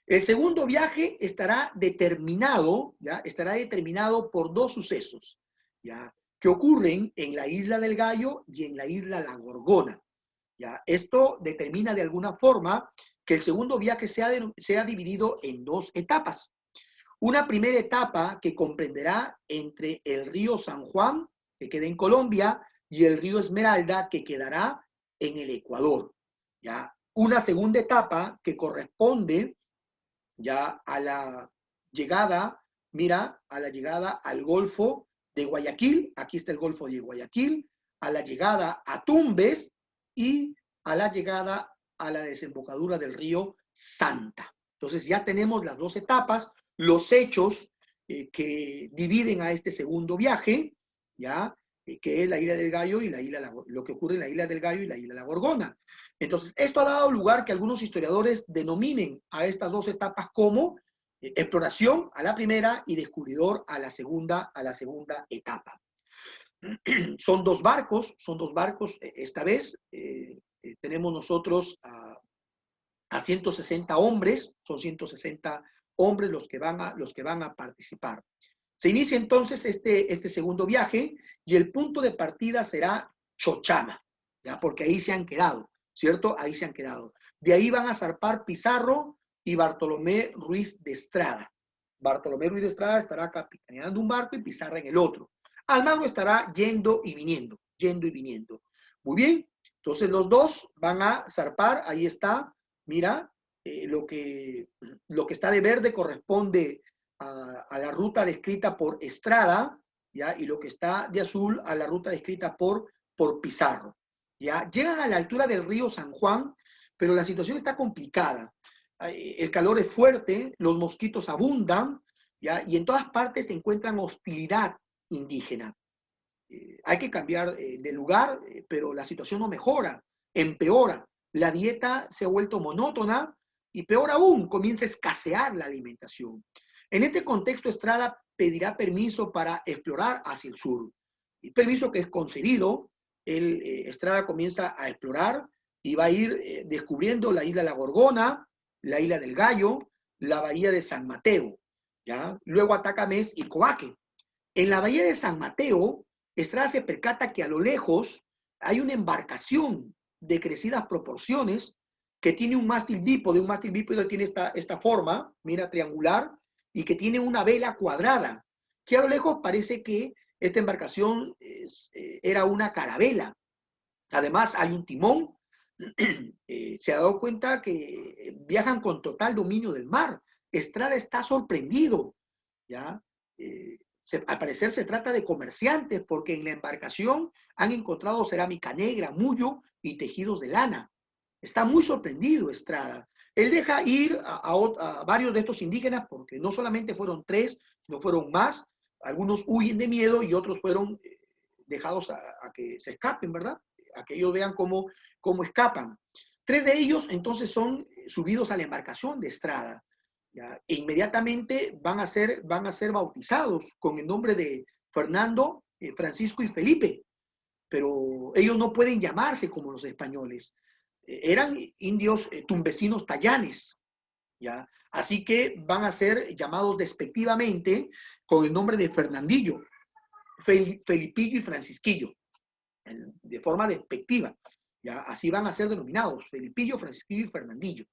Speaker 1: El segundo viaje estará determinado, ¿ya? Estará determinado por dos sucesos, ¿ya? Que ocurren en la isla del Gallo y en la isla La Gorgona. ¿Ya? Esto determina de alguna forma que el segundo viaje sea dividido en dos etapas. Una primera etapa que comprenderá entre el río San Juan, que queda en Colombia, y el río Esmeralda, que quedará en el Ecuador. ¿Ya? Una segunda etapa que corresponde ya a la llegada, mira, a la llegada al Golfo de Guayaquil, aquí está el Golfo de Guayaquil, a la llegada a Tumbes y a la llegada a la desembocadura del río Santa. Entonces ya tenemos las dos etapas, los hechos que dividen a este segundo viaje, ya, que es la isla del Gallo y lo que ocurre en la isla del Gallo y la isla de la Gorgona. Entonces, esto ha dado lugar que algunos historiadores denominen a estas dos etapas como exploración a la primera y descubridor a la segunda etapa. Son dos barcos, esta vez tenemos nosotros a 160 hombres, son 160 hombres los que van a participar. Se inicia entonces este segundo viaje y el punto de partida será Chochama, ¿ya? Porque ahí se han quedado, ¿cierto? Ahí se han quedado. De ahí van a zarpar Pizarro y Bartolomé Ruiz de Estrada. Bartolomé Ruiz de Estrada estará capitaneando un barco y Pizarro en el otro. Almagro estará yendo y viniendo. Muy bien, entonces los dos van a zarpar, ahí está, mira, lo que está de verde corresponde a la ruta descrita por Estrada, ¿ya? Y lo que está de azul a la ruta descrita por Pizarro. ¿Ya? Llegan a la altura del río San Juan, pero la situación está complicada. El calor es fuerte, los mosquitos abundan, ¿ya? Y en todas partes se encuentran hostilidad indígena. Hay que cambiar de lugar, pero la situación no mejora, empeora. La dieta se ha vuelto monótona y peor aún, comienza a escasear la alimentación. En este contexto, Estrada pedirá permiso para explorar hacia el sur. El permiso que es concedido, Estrada comienza a explorar y va a ir descubriendo la isla de La Gorgona, la isla del Gallo, la bahía de San Mateo, ¿ya? Luego ataca Mes y Coaque. En la bahía de San Mateo, Estrada se percata que a lo lejos hay una embarcación de crecidas proporciones que tiene un mástil bípedo tiene esta forma, mira, triangular, y que tiene una vela cuadrada, que a lo lejos parece que Esta embarcación era una carabela. Además, hay un timón. Se ha dado cuenta que viajan con total dominio del mar. Estrada está sorprendido, ¿ya? Al parecer se trata de comerciantes porque en la embarcación han encontrado cerámica negra, mullo y tejidos de lana. Está muy sorprendido Estrada. Él deja ir a varios de estos indígenas porque no solamente fueron 3, sino fueron más. Algunos huyen de miedo y otros fueron dejados a que se escapen, ¿verdad? A que ellos vean cómo escapan. 3 de ellos entonces son subidos a la embarcación de Estrada, ¿ya? E inmediatamente van a ser bautizados con el nombre de Fernando, Francisco y Felipe, pero ellos no pueden llamarse como los españoles. Eran indios tumbesinos tayanes, ¿ya? Así que van a ser llamados despectivamente con el nombre de Fernandillo, Felipillo y Francisquillo, de forma despectiva, ¿ya? Así van a ser denominados, Felipillo, Francisquillo y Fernandillo,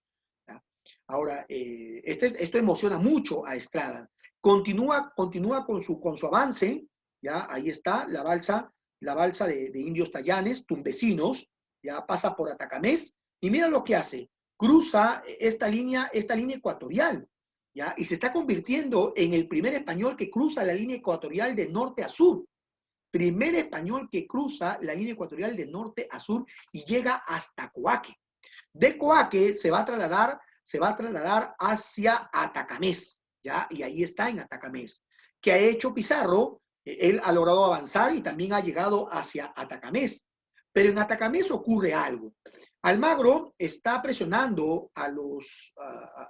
Speaker 1: ¿ya? Ahora, esto emociona mucho a Estrada. Continúa con su avance, ¿ya? Ahí está la balsa de indios tayanes, tumbesinos, ya pasa por Atacamés, y mira lo que hace, cruza esta línea ecuatorial, ¿ya? Y se está convirtiendo en el primer español que cruza la línea ecuatorial de norte a sur. Primer español que cruza la línea ecuatorial de norte a sur y llega hasta Coaque. De Coaque se va a trasladar hacia Atacamés, ¿ya? Y ahí está en Atacamés. ¿Qué ha hecho Pizarro? Él ha logrado avanzar y también ha llegado hacia Atacamés. Pero en Atacamés ocurre algo. Almagro está presionando a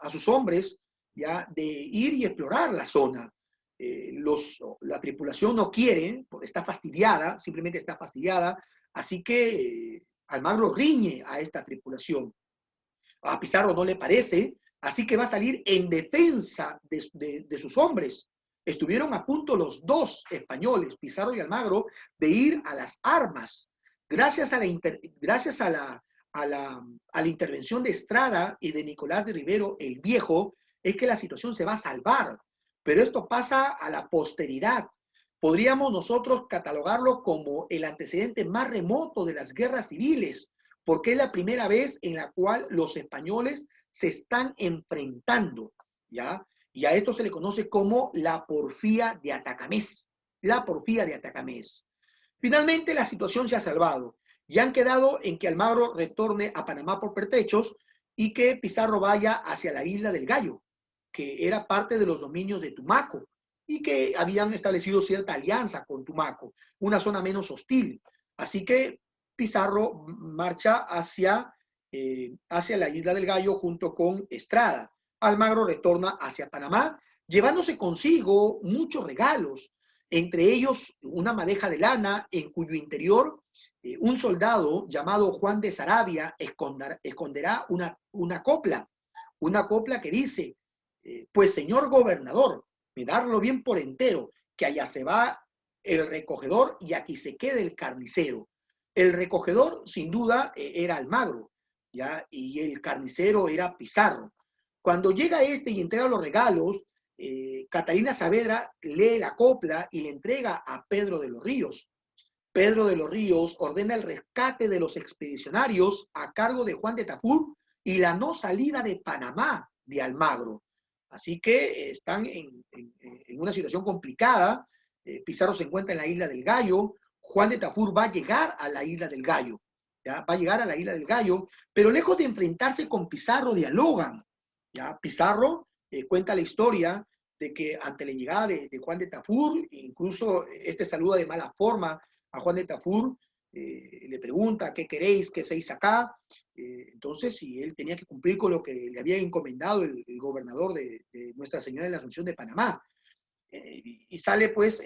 Speaker 1: sus hombres, ¿ya? De ir y explorar la zona. La tripulación no quiere, está fastidiada, simplemente está fastidiada, así que Almagro riñe a esta tripulación. A Pizarro no le parece, así que va a salir en defensa de sus hombres. Estuvieron a punto los 2 españoles, Pizarro y Almagro, de ir a las armas. Gracias a la intervención de Estrada y de Nicolás de Rivero el Viejo, es que la situación se va a salvar. Pero esto pasa a la posteridad. Podríamos nosotros catalogarlo como el antecedente más remoto de las guerras civiles, porque es la primera vez en la cual los españoles se están enfrentando, ¿ya? Y a esto se le conoce como la porfía de Atacamés. La porfía de Atacamés. Finalmente la situación se ha salvado y han quedado en que Almagro retorne a Panamá por pertrechos y que Pizarro vaya hacia la isla del Gallo, que era parte de los dominios de Tumaco y que habían establecido cierta alianza con Tumaco, una zona menos hostil. Así que Pizarro marcha hacia la isla del Gallo junto con Estrada. Almagro retorna hacia Panamá, llevándose consigo muchos regalos, entre ellos una madeja de lana en cuyo interior un soldado llamado Juan de Sarabia esconderá una copla que dice, pues señor gobernador, mirarlo bien por entero, que allá se va el recogedor y aquí se queda el carnicero. El recogedor, sin duda, era Almagro, ¿ya? Y el carnicero era Pizarro. Cuando llega este y entrega los regalos, Catalina Saavedra lee la copla y le entrega a Pedro de los Ríos. Pedro de los Ríos ordena el rescate de los expedicionarios a cargo de Juan de Tafur y la no salida de Panamá de Almagro. Así que están en una situación complicada. Pizarro se encuentra en la isla del Gallo. Juan de Tafur va a llegar a la isla del Gallo. ¿Ya? Va a llegar a la isla del Gallo, pero lejos de enfrentarse con Pizarro, dialogan. ¿Ya? Pizarro cuenta la historia de que ante la llegada de Juan de Tafur, incluso este saluda de mala forma a Juan de Tafur, le pregunta qué queréis, qué hacéis acá. Entonces, si él tenía que cumplir con lo que le había encomendado el gobernador de Nuestra Señora de la Asunción de Panamá. Y sale pues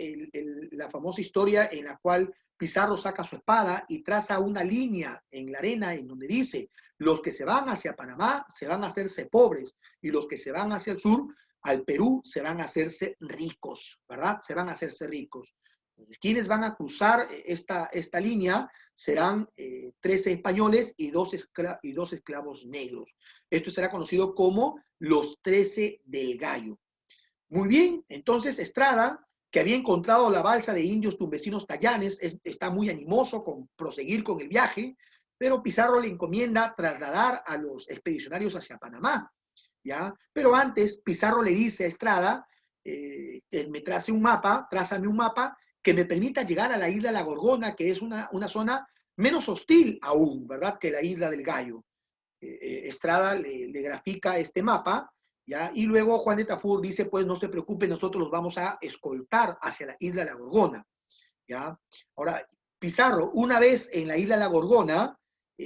Speaker 1: la famosa historia en la cual Pizarro saca su espada y traza una línea en la arena en donde dice, los que se van hacia Panamá se van a hacerse pobres y los que se van hacia el sur, al Perú, se van a hacerse ricos, ¿verdad? Se van a hacerse ricos. Quienes van a cruzar esta línea serán 13 españoles y dos esclavos negros. Esto será conocido como los 13 del Gallo. Muy bien, entonces Estrada que había encontrado la balsa de indios tumbesinos Tayanes, está muy animoso con proseguir con el viaje, pero Pizarro le encomienda trasladar a los expedicionarios hacia Panamá, ¿ya? Pero antes Pizarro le dice a Estrada, me trázame un mapa que me permita llegar a la isla de la Gorgona, que es una zona menos hostil aún, ¿verdad?, que la isla del Gallo. Estrada le grafica este mapa, ¿ya? Y luego Juan de Tafur dice, pues no se preocupe, nosotros los vamos a escoltar hacia la isla de la Gorgona, ¿ya? Ahora, Pizarro, una vez en la isla de la Gorgona,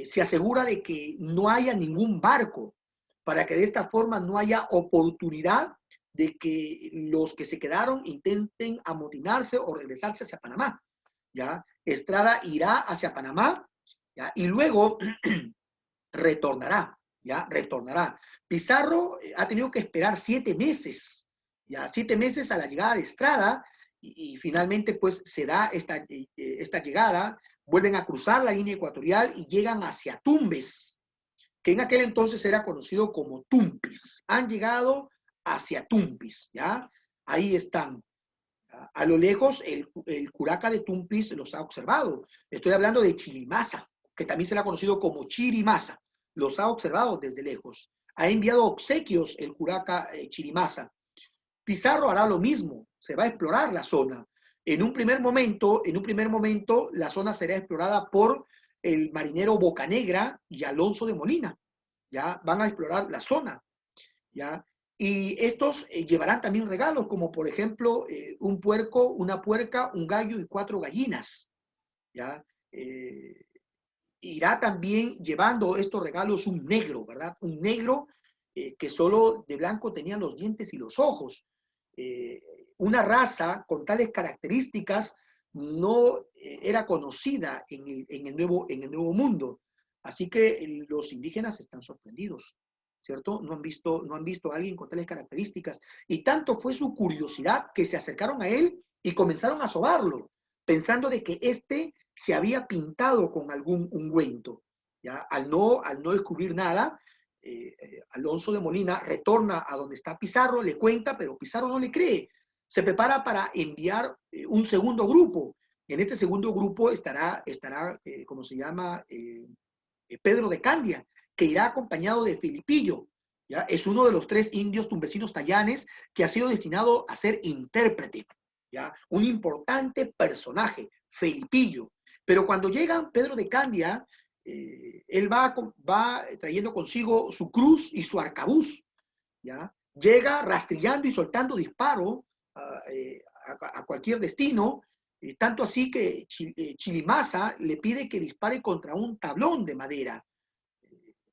Speaker 1: se asegura de que no haya ningún barco, para que de esta forma no haya oportunidad de que los que se quedaron intenten amotinarse o regresarse hacia Panamá, ¿ya? Estrada irá hacia Panamá, ¿ya? Y luego retornará, ¿ya? Retornará. Pizarro ha tenido que esperar 7 meses, ¿ya? 7 meses a la llegada de Estrada y finalmente pues se da esta llegada, vuelven a cruzar la línea ecuatorial y llegan hacia Tumbes, que en aquel entonces era conocido como Tumpis. Han llegado hacia Tumpis, ¿ya? Ahí están. A lo lejos, el curaca de Tumpis los ha observado. Estoy hablando de Chirimasa, que también será conocido como Chirimasa. Los ha observado desde lejos. Ha enviado obsequios el curaca Chirimasa. Pizarro hará lo mismo. Se va a explorar la zona. En un primer momento, la zona será explorada por el marinero Bocanegra y Alonso de Molina. Ya van a explorar la zona. ¿Ya? Y estos llevarán también regalos, como por ejemplo un puerco, una puerca, un gallo y 4 gallinas. ¿Ya? Irá también llevando estos regalos un negro, ¿verdad? Un negro que solo de blanco tenía los dientes y los ojos. Una raza con tales características no era conocida en el nuevo mundo. Así que los indígenas están sorprendidos, ¿cierto? No han visto a alguien con tales características. Y tanto fue su curiosidad que se acercaron a él y comenzaron a sobarlo, pensando de que éste se había pintado con algún ungüento. ¿Ya? Al no descubrir nada, Alonso de Molina retorna a donde está Pizarro, le cuenta, pero Pizarro no le cree. Se prepara para enviar un segundo grupo. En este segundo grupo estará ¿cómo se llama? Pedro de Candia, que irá acompañado de Felipillo. ¿Ya? Es uno de los 3 indios tumbesinos tayanes que ha sido destinado a ser intérprete. ¿Ya? Un importante personaje, Felipillo. Pero cuando llegan Pedro de Candia, él va trayendo consigo su cruz y su arcabuz. ¿Ya? Llega rastrillando y soltando disparos a cualquier destino, tanto así que Chilimasa le pide que dispare contra un tablón de madera.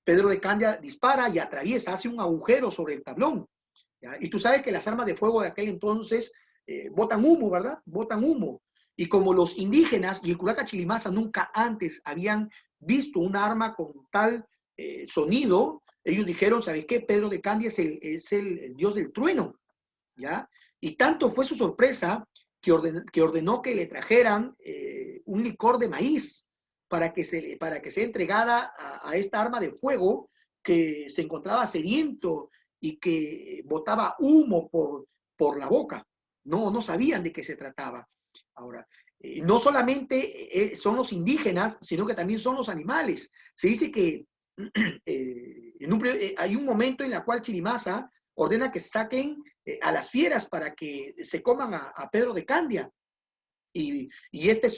Speaker 1: Pedro de Candia dispara y atraviesa, hace un agujero sobre el tablón. ¿Ya? Y tú sabes que las armas de fuego de aquel entonces botan humo, ¿verdad? Botan humo. Y como los indígenas y el curaca Chilimasa nunca antes habían visto un arma con tal sonido, ellos dijeron, ¿sabes qué? Pedro de Candia es el dios del trueno, ¿ya? Y tanto fue su sorpresa que ordenó que le trajeran un licor de maíz para que sea entregada a esta arma de fuego que se encontraba sediento y que botaba humo por la boca. No sabían de qué se trataba. Ahora, no solamente son los indígenas, sino que también son los animales. Se dice que hay un momento en el cual Chirimasa ordena que saquen a las fieras para que se coman a Pedro de Candia. Y este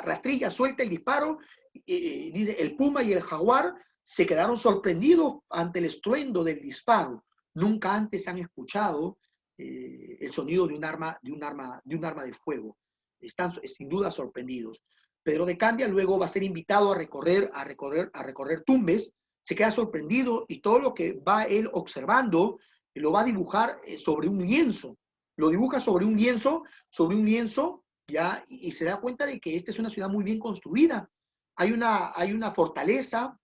Speaker 1: rastrilla, suelta el disparo. Dice, el puma y el jaguar se quedaron sorprendidos ante el estruendo del disparo. Nunca antes han escuchado el sonido de un arma de fuego. Están sin duda sorprendidos. Pedro de Candia luego va a ser invitado a recorrer Tumbes, se queda sorprendido y todo lo que va él observando lo va a dibujar sobre un lienzo. Lo dibuja sobre un lienzo, ¿ya? Y se da cuenta de que esta es una ciudad muy bien construida. Hay una fortaleza,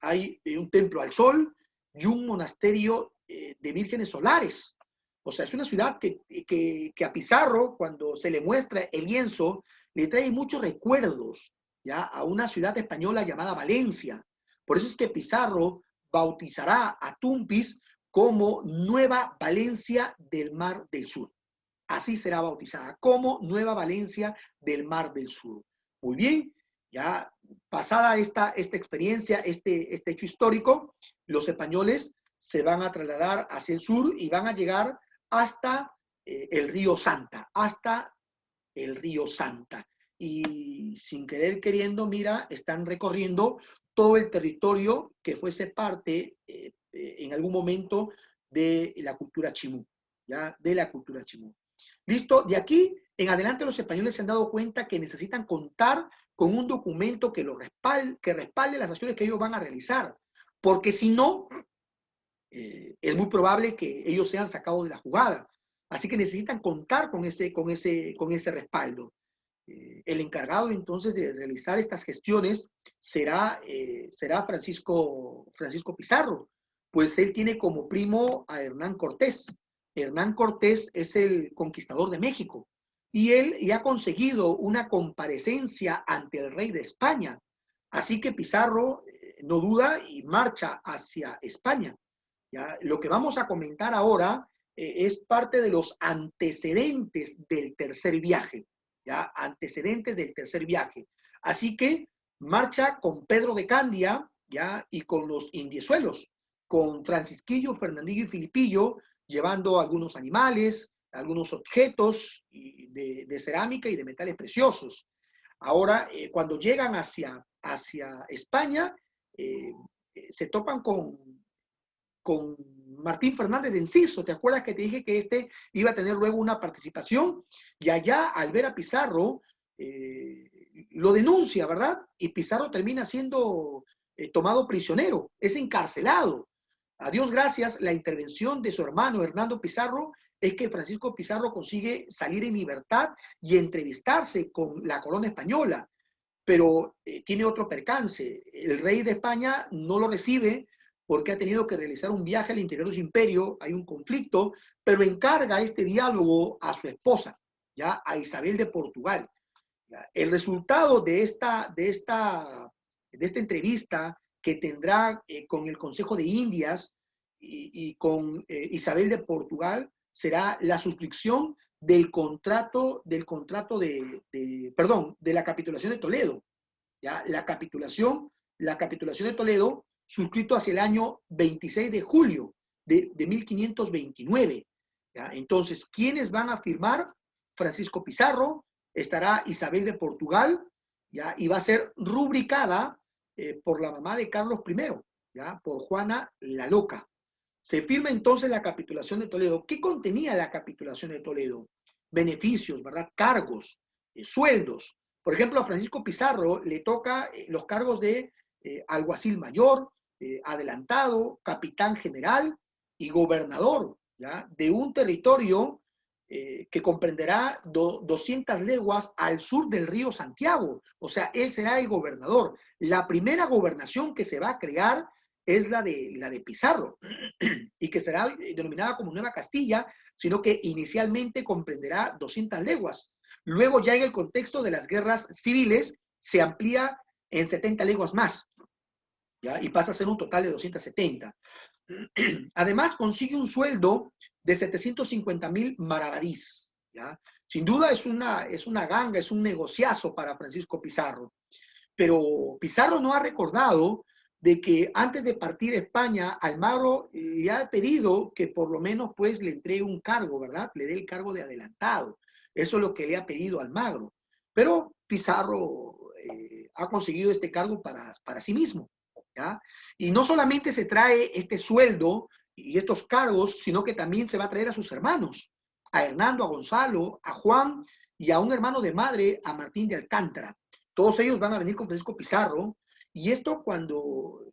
Speaker 1: hay un templo al sol y un monasterio de vírgenes solares. O sea, es una ciudad que a Pizarro, cuando se le muestra el lienzo, le trae muchos recuerdos, ¿ya? A una ciudad española llamada Valencia. Por eso es que Pizarro bautizará a Tumpis como Nueva Valencia del Mar del Sur. así será bautizada, como Nueva Valencia del Mar del Sur. Muy bien, ya pasada esta experiencia, este hecho histórico, los españoles se van a trasladar hacia el sur y van a llegar hasta el río Santa, hasta el río Santa. Y sin querer queriendo, mira, están recorriendo todo el territorio que fuese parte en algún momento de la cultura chimú, ¿ya? De la cultura chimú. Listo, de aquí en adelante los españoles se han dado cuenta que necesitan contar con un documento que respalde las acciones que ellos van a realizar, porque si no, es muy probable que ellos sean sacados de la jugada. Así que necesitan contar con ese respaldo. El encargado entonces de realizar estas gestiones será Francisco Pizarro, pues él tiene como primo a Hernán Cortés. Hernán Cortés es el conquistador de México y él ya ha conseguido una comparecencia ante el rey de España. Así que Pizarro no duda y marcha hacia España. ¿Ya? Lo que vamos a comentar ahora es parte de los antecedentes del tercer viaje. ¿Ya? Antecedentes del tercer viaje. Así que marcha con Pedro de Candia, ¿ya? Y con los indiezuelos, con Francisquillo, Fernandillo y Filipillo, llevando algunos animales, algunos objetos de cerámica y de metales preciosos. Ahora, cuando llegan hacia España, se topan con Martín Fernández de Enciso. ¿Te acuerdas que te dije que este iba a tener luego una participación? Y allá, al ver a Pizarro, lo denuncia, ¿verdad? Y Pizarro termina siendo tomado prisionero, es encarcelado. A Dios gracias, la intervención de su hermano Hernando Pizarro es que Francisco Pizarro consigue salir en libertad y entrevistarse con la corona española. Pero tiene otro percance. El rey de España no lo recibe porque ha tenido que realizar un viaje al interior de su imperio, hay un conflicto, pero encarga este diálogo a su esposa, ¿ya? A Isabel de Portugal. ¿Ya? El resultado de esta entrevista que tendrá con el Consejo de Indias y con Isabel de Portugal será la suscripción del contrato de la capitulación de Toledo. ¿Ya? La capitulación de Toledo, suscrito hacia el año 26 de julio de 1529. ¿Ya? Entonces, ¿quiénes van a firmar? Francisco Pizarro, estará Isabel de Portugal, ¿ya? Y va a ser rubricada por la mamá de Carlos I, ¿ya? Por Juana la Loca. Se firma entonces la capitulación de Toledo. ¿Qué contenía la capitulación de Toledo? Beneficios, ¿verdad? Cargos, sueldos. Por ejemplo, a Francisco Pizarro le toca los cargos de alguacil mayor, adelantado, capitán general y gobernador, ¿ya? De un territorio que comprenderá 200 leguas al sur del río Santiago. O sea, él será el gobernador. La primera gobernación que se va a crear es la de Pizarro y que será denominada como Nueva Castilla, sino que inicialmente comprenderá 200 leguas. Luego ya en el contexto de las guerras civiles se amplía en 70 leguas más, ¿ya? Y pasa a ser un total de 270. Además consigue un sueldo de 750,000 maravedís, ¿ya? Sin duda es una ganga, es un negociazo para Francisco Pizarro. Pero Pizarro no ha recordado de que antes de partir a España, Almagro le ha pedido que por lo menos pues le entregue un cargo, ¿verdad? Le dé el cargo de adelantado. Eso es lo que le ha pedido Almagro. Pero Pizarro ha conseguido este cargo para sí mismo, ¿ya? Y no solamente se trae este sueldo y estos cargos, sino que también se va a traer a sus hermanos, a Hernando, a Gonzalo, a Juan y a un hermano de madre, a Martín de Alcántara. Todos ellos van a venir con Francisco Pizarro, y esto cuando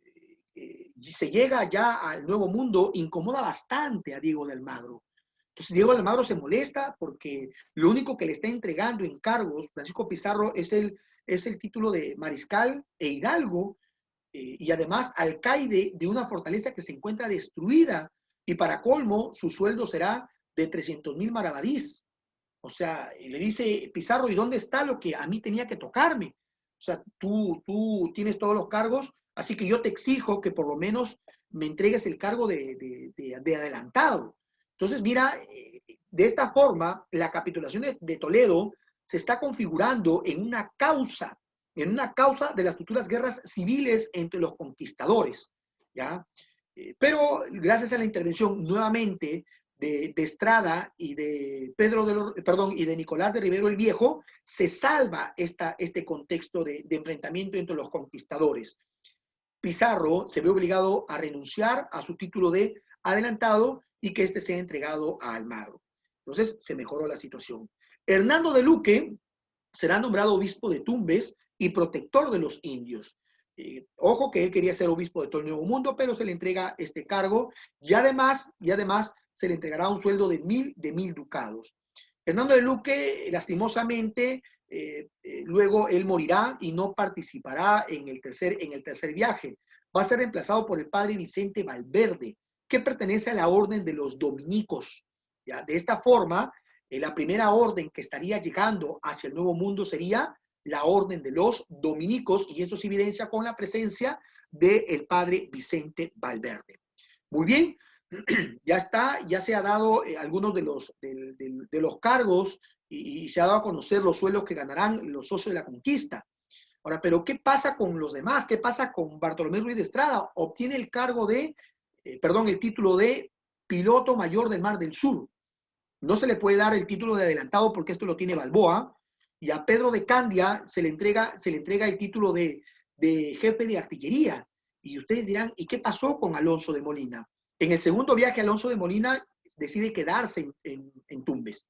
Speaker 1: se llega ya al Nuevo Mundo incomoda bastante a Diego de Almagro. Entonces Diego de Almagro se molesta porque lo único que le está entregando en cargos Francisco Pizarro es el título de mariscal e hidalgo, y además alcaide de una fortaleza que se encuentra destruida, y para colmo su sueldo será de 300,000 maravedís. O sea, le dice Pizarro, ¿y dónde está lo que a mí tenía que tocarme? O sea, tú tienes todos los cargos, así que yo te exijo que por lo menos me entregues el cargo de adelantado. Entonces, mira, de esta forma, la capitulación de Toledo se está configurando en una causa de las futuras guerras civiles entre los conquistadores, ¿ya? Pero gracias a la intervención nuevamente de Estrada y de y de Nicolás de Rivero el Viejo, se salva este contexto de enfrentamiento entre los conquistadores. Pizarro se ve obligado a renunciar a su título de adelantado y que este sea entregado a Almagro. Entonces se mejoró la situación. Hernando de Luque será nombrado obispo de Tumbes y protector de los indios. Ojo que él quería ser obispo de todo el Nuevo Mundo, pero se le entrega este cargo y además se le entregará un sueldo de mil ducados. Hernando de Luque, lastimosamente, luego él morirá y no participará en el tercer viaje. Va a ser reemplazado por el padre Vicente Valverde, que pertenece a la orden de los dominicos. ¿Ya? De esta forma, la primera orden que estaría llegando hacia el Nuevo Mundo sería la orden de los dominicos, y esto se evidencia con la presencia del padre Vicente Valverde. Muy bien, ya está, ya se ha dado algunos de los cargos y se ha dado a conocer los sueldos que ganarán los socios de la conquista. Ahora, pero ¿qué pasa con los demás? ¿Qué pasa con Bartolomé Ruiz de Estrada? Obtiene el cargo de, el título de piloto mayor del Mar del Sur. No se le puede dar el título de adelantado porque esto lo tiene Balboa, y a Pedro de Candia se le entrega el título de jefe de artillería. Y ustedes dirán, ¿y qué pasó con Alonso de Molina? En el segundo viaje, Alonso de Molina decide quedarse en Tumbes,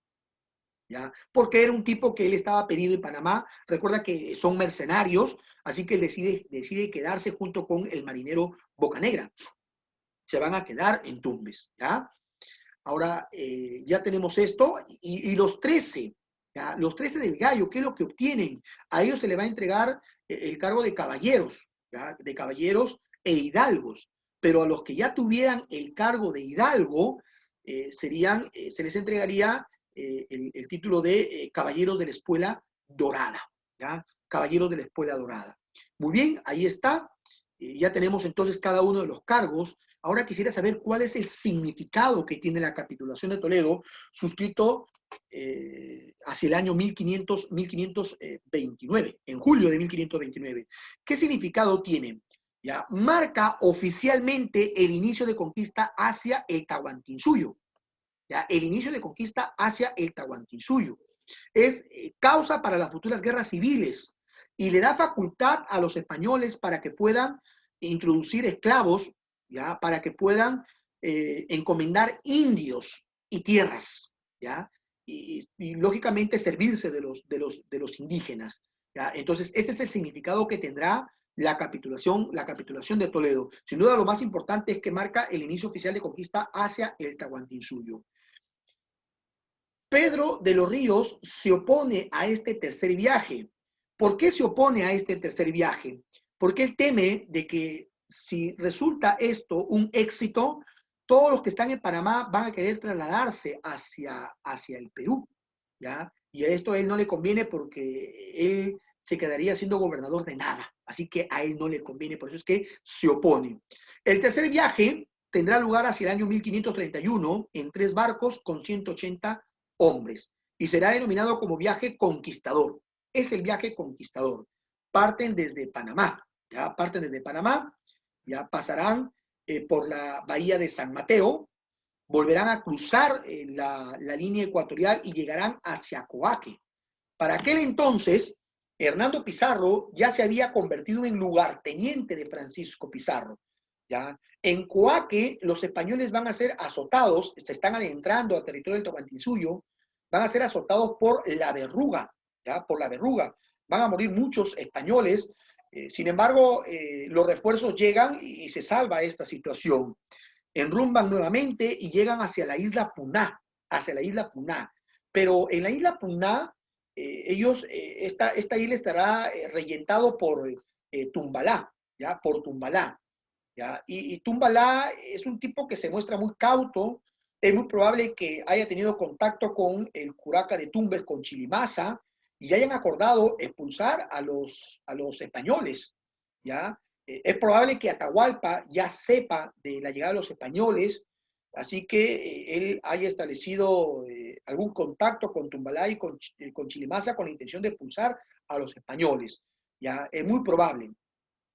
Speaker 1: ¿ya? Porque era un tipo que él estaba pedido en Panamá. Recuerda que son mercenarios, así que él decide quedarse junto con el marinero Bocanegra. Se van a quedar en Tumbes, ¿ya? Ahora, ya tenemos esto, y los 13, ¿ya? Los 13 del Gallo, ¿qué es lo que obtienen? A ellos se le va a entregar el cargo de caballeros, ¿ya? De caballeros e hidalgos, pero a los que ya tuvieran el cargo de hidalgo, se les entregaría el título de caballeros de la espuela dorada, ¿ya? Caballeros de la espuela dorada. Muy bien, ahí está. Ya tenemos entonces cada uno de los cargos. Ahora quisiera saber cuál es el significado que tiene la capitulación de Toledo, suscrito hacia el año 1529, en julio de 1529. ¿Qué significado tiene? Ya marca oficialmente el inicio de conquista hacia el Tahuantinsuyo. ¿Ya? El inicio de conquista hacia el Tahuantinsuyo. Es causa para las futuras guerras civiles y le da facultad a los españoles para que puedan introducir esclavos, ¿ya? Para que puedan encomendar indios y tierras, ¿ya? Y lógicamente servirse de los indígenas, ¿ya? Entonces, ese es el significado que tendrá la capitulación de Toledo. Sin duda, lo más importante es que marca el inicio oficial de conquista hacia el Tahuantinsuyo. Pedro de los Ríos se opone a este tercer viaje. ¿Por qué se opone a este tercer viaje? Porque él teme de que si resulta esto un éxito, todos los que están en Panamá van a querer trasladarse hacia el Perú, ¿ya? Y a esto a él no le conviene porque él se quedaría siendo gobernador de nada. Así que a él no le conviene, por eso es que se opone. El tercer viaje tendrá lugar hacia el año 1531 en 3 barcos con 180 hombres y será denominado como viaje conquistador. Es el viaje conquistador. Parten desde Panamá, ya parten desde Panamá, ya pasarán por la bahía de San Mateo, volverán a cruzar la línea ecuatorial y llegarán hacia Coaque. Para aquel entonces, Hernando Pizarro ya se había convertido en lugarteniente de Francisco Pizarro. ¿Ya? En Coaque, los españoles van a ser azotados, se están adentrando al territorio del Tahuantinsuyo, van a ser azotados por la verruga, ¿ya? Por la verruga. Van a morir muchos españoles, sin embargo, los refuerzos llegan y se salva esta situación. Enrumban nuevamente y llegan hacia la isla Puná, Pero en la isla Puná, esta isla estará reyentado por Tumbalá, ¿ya? Por Tumbalá. ¿Ya? Y Tumbalá es un tipo que se muestra muy cauto. Es muy probable que haya tenido contacto con el curaca de Tumbes, con Chilimasa, y hayan acordado expulsar a los españoles, ¿ya? Es probable que Atahualpa ya sepa de la llegada de los españoles, Así que él haya establecido algún contacto con Tumbalá y con Chilimasa con la intención de expulsar a los españoles. Ya, es muy probable.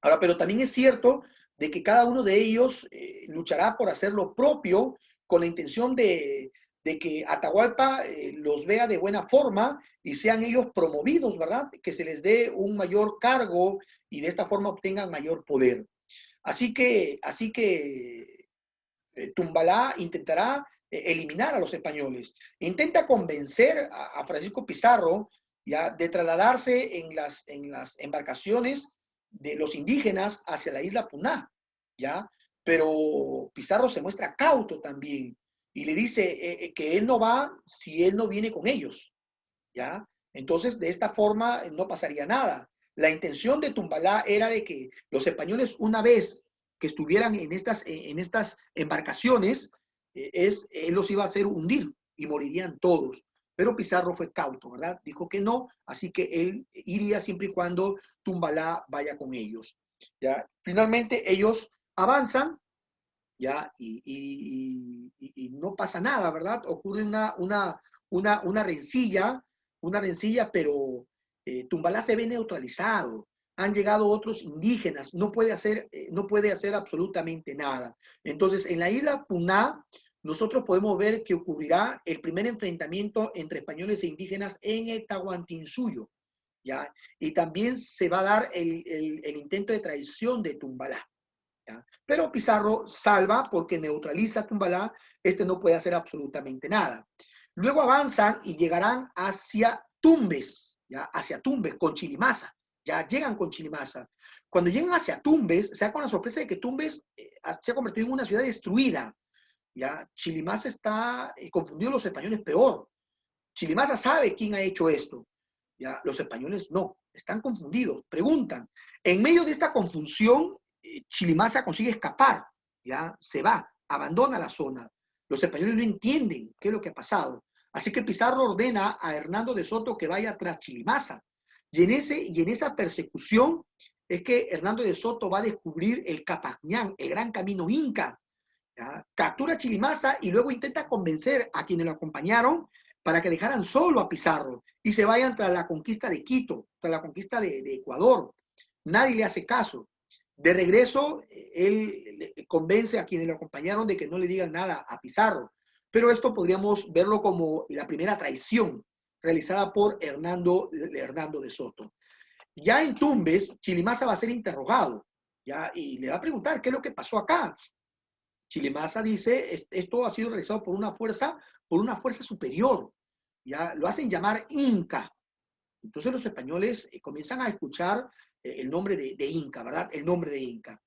Speaker 1: Ahora, pero también es cierto de que cada uno de ellos luchará por hacer lo propio con la intención de que Atahualpa los vea de buena forma y sean ellos promovidos, ¿verdad? Que se les dé un mayor cargo y de esta forma obtengan mayor poder. Así que Tumbalá intentará eliminar a los españoles. Intenta convencer a Francisco Pizarro ya de trasladarse en las embarcaciones de los indígenas hacia la isla Puná, ¿ya? Pero Pizarro se muestra cauto también y le dice que él no va si él no viene con ellos, ¿ya? Entonces, de esta forma no pasaría nada. La intención de Tumbalá era de que los españoles, una vez que estuvieran en estas embarcaciones, él los iba a hacer hundir y morirían todos. Pero Pizarro fue cauto, ¿verdad? Dijo que no, así que él iría siempre y cuando Tumbalá vaya con ellos. ¿Ya? Finalmente ellos avanzan, ¿ya? Y no pasa nada, ¿verdad? Ocurre una rencilla, pero Tumbalá se ve neutralizado. Han llegado otros indígenas, no puede hacer absolutamente nada. Entonces, en la isla Puná, nosotros podemos ver que ocurrirá el primer enfrentamiento entre españoles e indígenas en el Tahuantinsuyo, ¿ya? Y también se va a dar el intento de traición de Tumbalá. ¿Ya? Pero Pizarro salva porque neutraliza a Tumbalá, este no puede hacer absolutamente nada. Luego avanzan y llegarán hacia Tumbes, ¿ya? Hacia Tumbes con Chilimasa, ya llegan con Chilimasa. Cuando llegan hacia Tumbes, se da con la sorpresa de que Tumbes se ha convertido en una ciudad destruida, ¿ya? Chilimasa está confundido, los españoles peor. Chilimasa sabe quién ha hecho esto, ¿ya? Los españoles no, están confundidos, preguntan. En medio de esta confusión, Chilimasa consigue escapar, ya se va, abandona la zona. Los españoles no entienden qué es lo que ha pasado. Así que Pizarro ordena a Hernando de Soto que vaya tras Chilimasa. Y en esa persecución es que Hernando de Soto va a descubrir el Capañán, el gran camino inca. ¿Ya? Captura a Chilimasa y luego intenta convencer a quienes lo acompañaron para que dejaran solo a Pizarro y se vayan tras la conquista de Quito, tras la conquista de Ecuador. Nadie le hace caso. De regreso, él convence a quienes lo acompañaron de que no le digan nada a Pizarro. Pero esto podríamos verlo como la primera traición realizada por Hernando de Soto. Ya en Tumbes, Chilimasa va a ser interrogado, ¿ya? Y le va a preguntar qué es lo que pasó acá. Chilimasa dice, esto ha sido realizado por una fuerza superior, ¿ya? Lo hacen llamar Inca. Entonces los españoles comienzan a escuchar el nombre de Inca, ¿verdad? El nombre de Inca.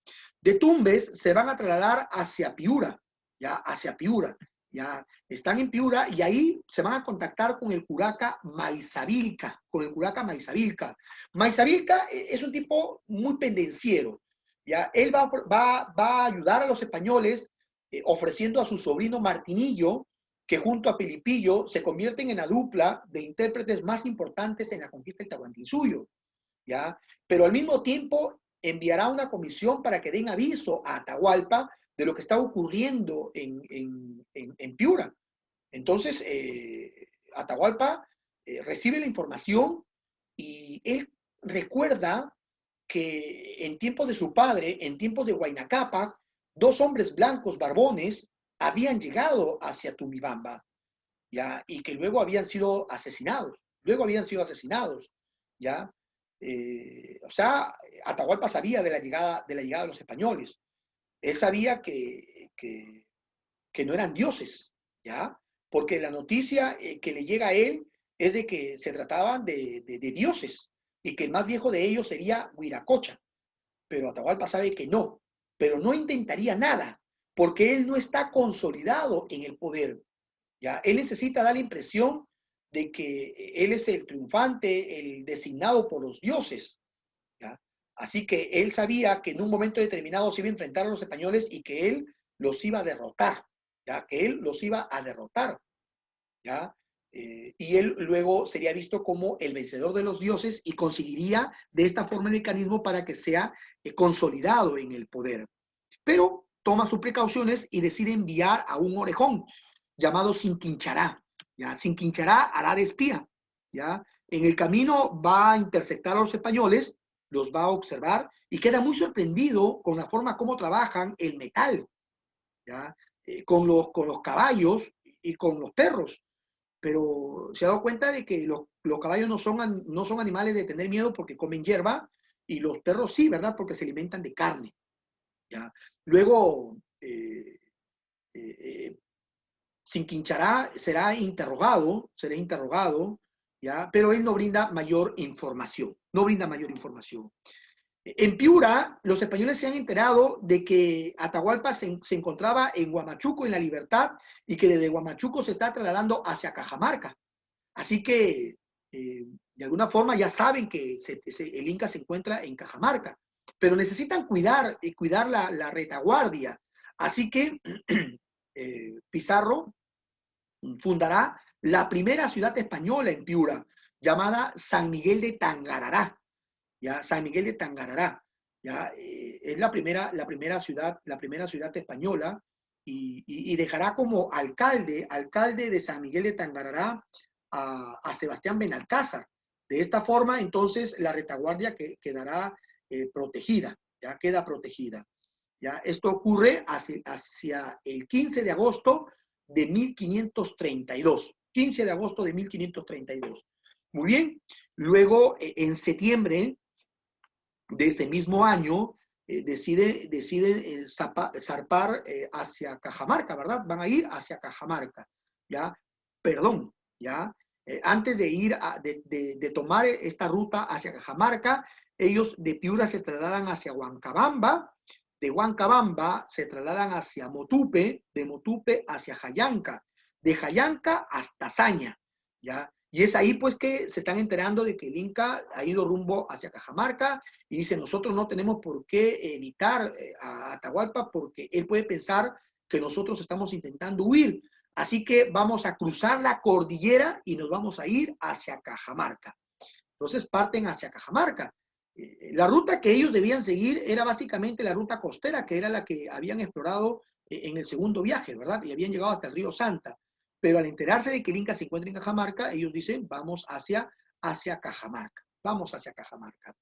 Speaker 1: De Tumbes se van a trasladar hacia Piura, ¿ya? Hacia Piura, ¿ya? Están en Piura y ahí se van a contactar con el curaca Maizavilca, con el curaca Maizavilca. Maizavilca es un tipo muy pendenciero, ¿ya? Él va a ayudar a los españoles ofreciendo a su sobrino Martinillo, que junto a Pilipillo se convierten en la dupla de intérpretes más importantes en la conquista del Tahuantinsuyo, ¿ya? Pero al mismo tiempo enviará una comisión para que den aviso a Atahualpa de lo que está ocurriendo en Piura. Entonces, Atahualpa recibe la información y él recuerda que en tiempos de su padre, en tiempos de Huayna Cápac, dos hombres blancos barbones habían llegado hacia Tumibamba, ¿ya? Y que luego habían sido asesinados, ¿ya? O sea, Atahualpa sabía de la llegada de los españoles. Él sabía que no eran dioses, ¿ya? Porque la noticia que le llega a él es de que se trataban de dioses y que el más viejo de ellos sería Huiracocha. Pero Atahualpa sabe que no, pero no intentaría nada, porque él no está consolidado en el poder, ¿ya? Él necesita dar la impresión de que él es el triunfante, el designado por los dioses, ¿ya? Así que él sabía que en un momento determinado se iba a enfrentar a los españoles y que él los iba a derrotar, ¿ya? Que él los iba a derrotar, ¿ya? Y él luego sería visto como el vencedor de los dioses y conseguiría de esta forma el mecanismo para que sea consolidado en el poder. Pero toma sus precauciones y decide enviar a un orejón llamado Sinquinchará. ¿Ya? Sinquinchará hará de espía. ¿Ya? En el camino va a interceptar a los españoles, los va a observar y queda muy sorprendido con la forma como trabajan el metal, ¿ya? Con los caballos y con los perros. Pero se ha dado cuenta de que los caballos no son animales de tener miedo porque comen hierba y los perros sí, ¿verdad? Porque se alimentan de carne. ¿Ya? Luego, Sinquinchará será interrogado, ¿ya? Pero él no brinda mayor información, no brinda mayor información. En Piura, los españoles se han enterado de que Atahualpa se encontraba en Huamachuco, en La Libertad, y que desde Huamachuco se está trasladando hacia Cajamarca. Así que, de alguna forma, ya saben que el Inca se encuentra en Cajamarca, pero necesitan cuidar la retaguardia. Así que Pizarro fundará la primera ciudad española en Piura, llamada San Miguel de Tangarará. ¿Ya? San Miguel de Tangarará. ¿Ya? Es la primera ciudad española y dejará como alcalde de San Miguel de Tangarará a Sebastián Benalcázar. De esta forma, entonces, la retaguardia quedará protegida, ya queda protegida. ¿Ya? Esto ocurre hacia el 15 de agosto de 1532. 15 de agosto de 1532. Muy bien. Luego, en septiembre de ese mismo año, decide zarpar hacia Cajamarca, ¿verdad? Van a ir hacia Cajamarca, ¿ya? Perdón, ¿ya? Antes de de tomar esta ruta hacia Cajamarca, ellos de Piura se trasladan hacia Huancabamba, de Huancabamba se trasladan hacia Motupe, de Motupe hacia Jayanca, de Jayanca hasta Zaña, ¿ya? Y es ahí pues que se están enterando de que el Inca ha ido rumbo hacia Cajamarca y dice, nosotros no tenemos por qué evitar a Atahualpa porque él puede pensar que nosotros estamos intentando huir. Así que vamos a cruzar la cordillera y nos vamos a ir hacia Cajamarca. Entonces parten hacia Cajamarca. La ruta que ellos debían seguir era básicamente la ruta costera, que era la que habían explorado en el segundo viaje, ¿verdad? Y habían llegado hasta el río Santa. Pero al enterarse de que el Inca se encuentra en Cajamarca, ellos dicen, vamos hacia Cajamarca. Vamos hacia Cajamarca.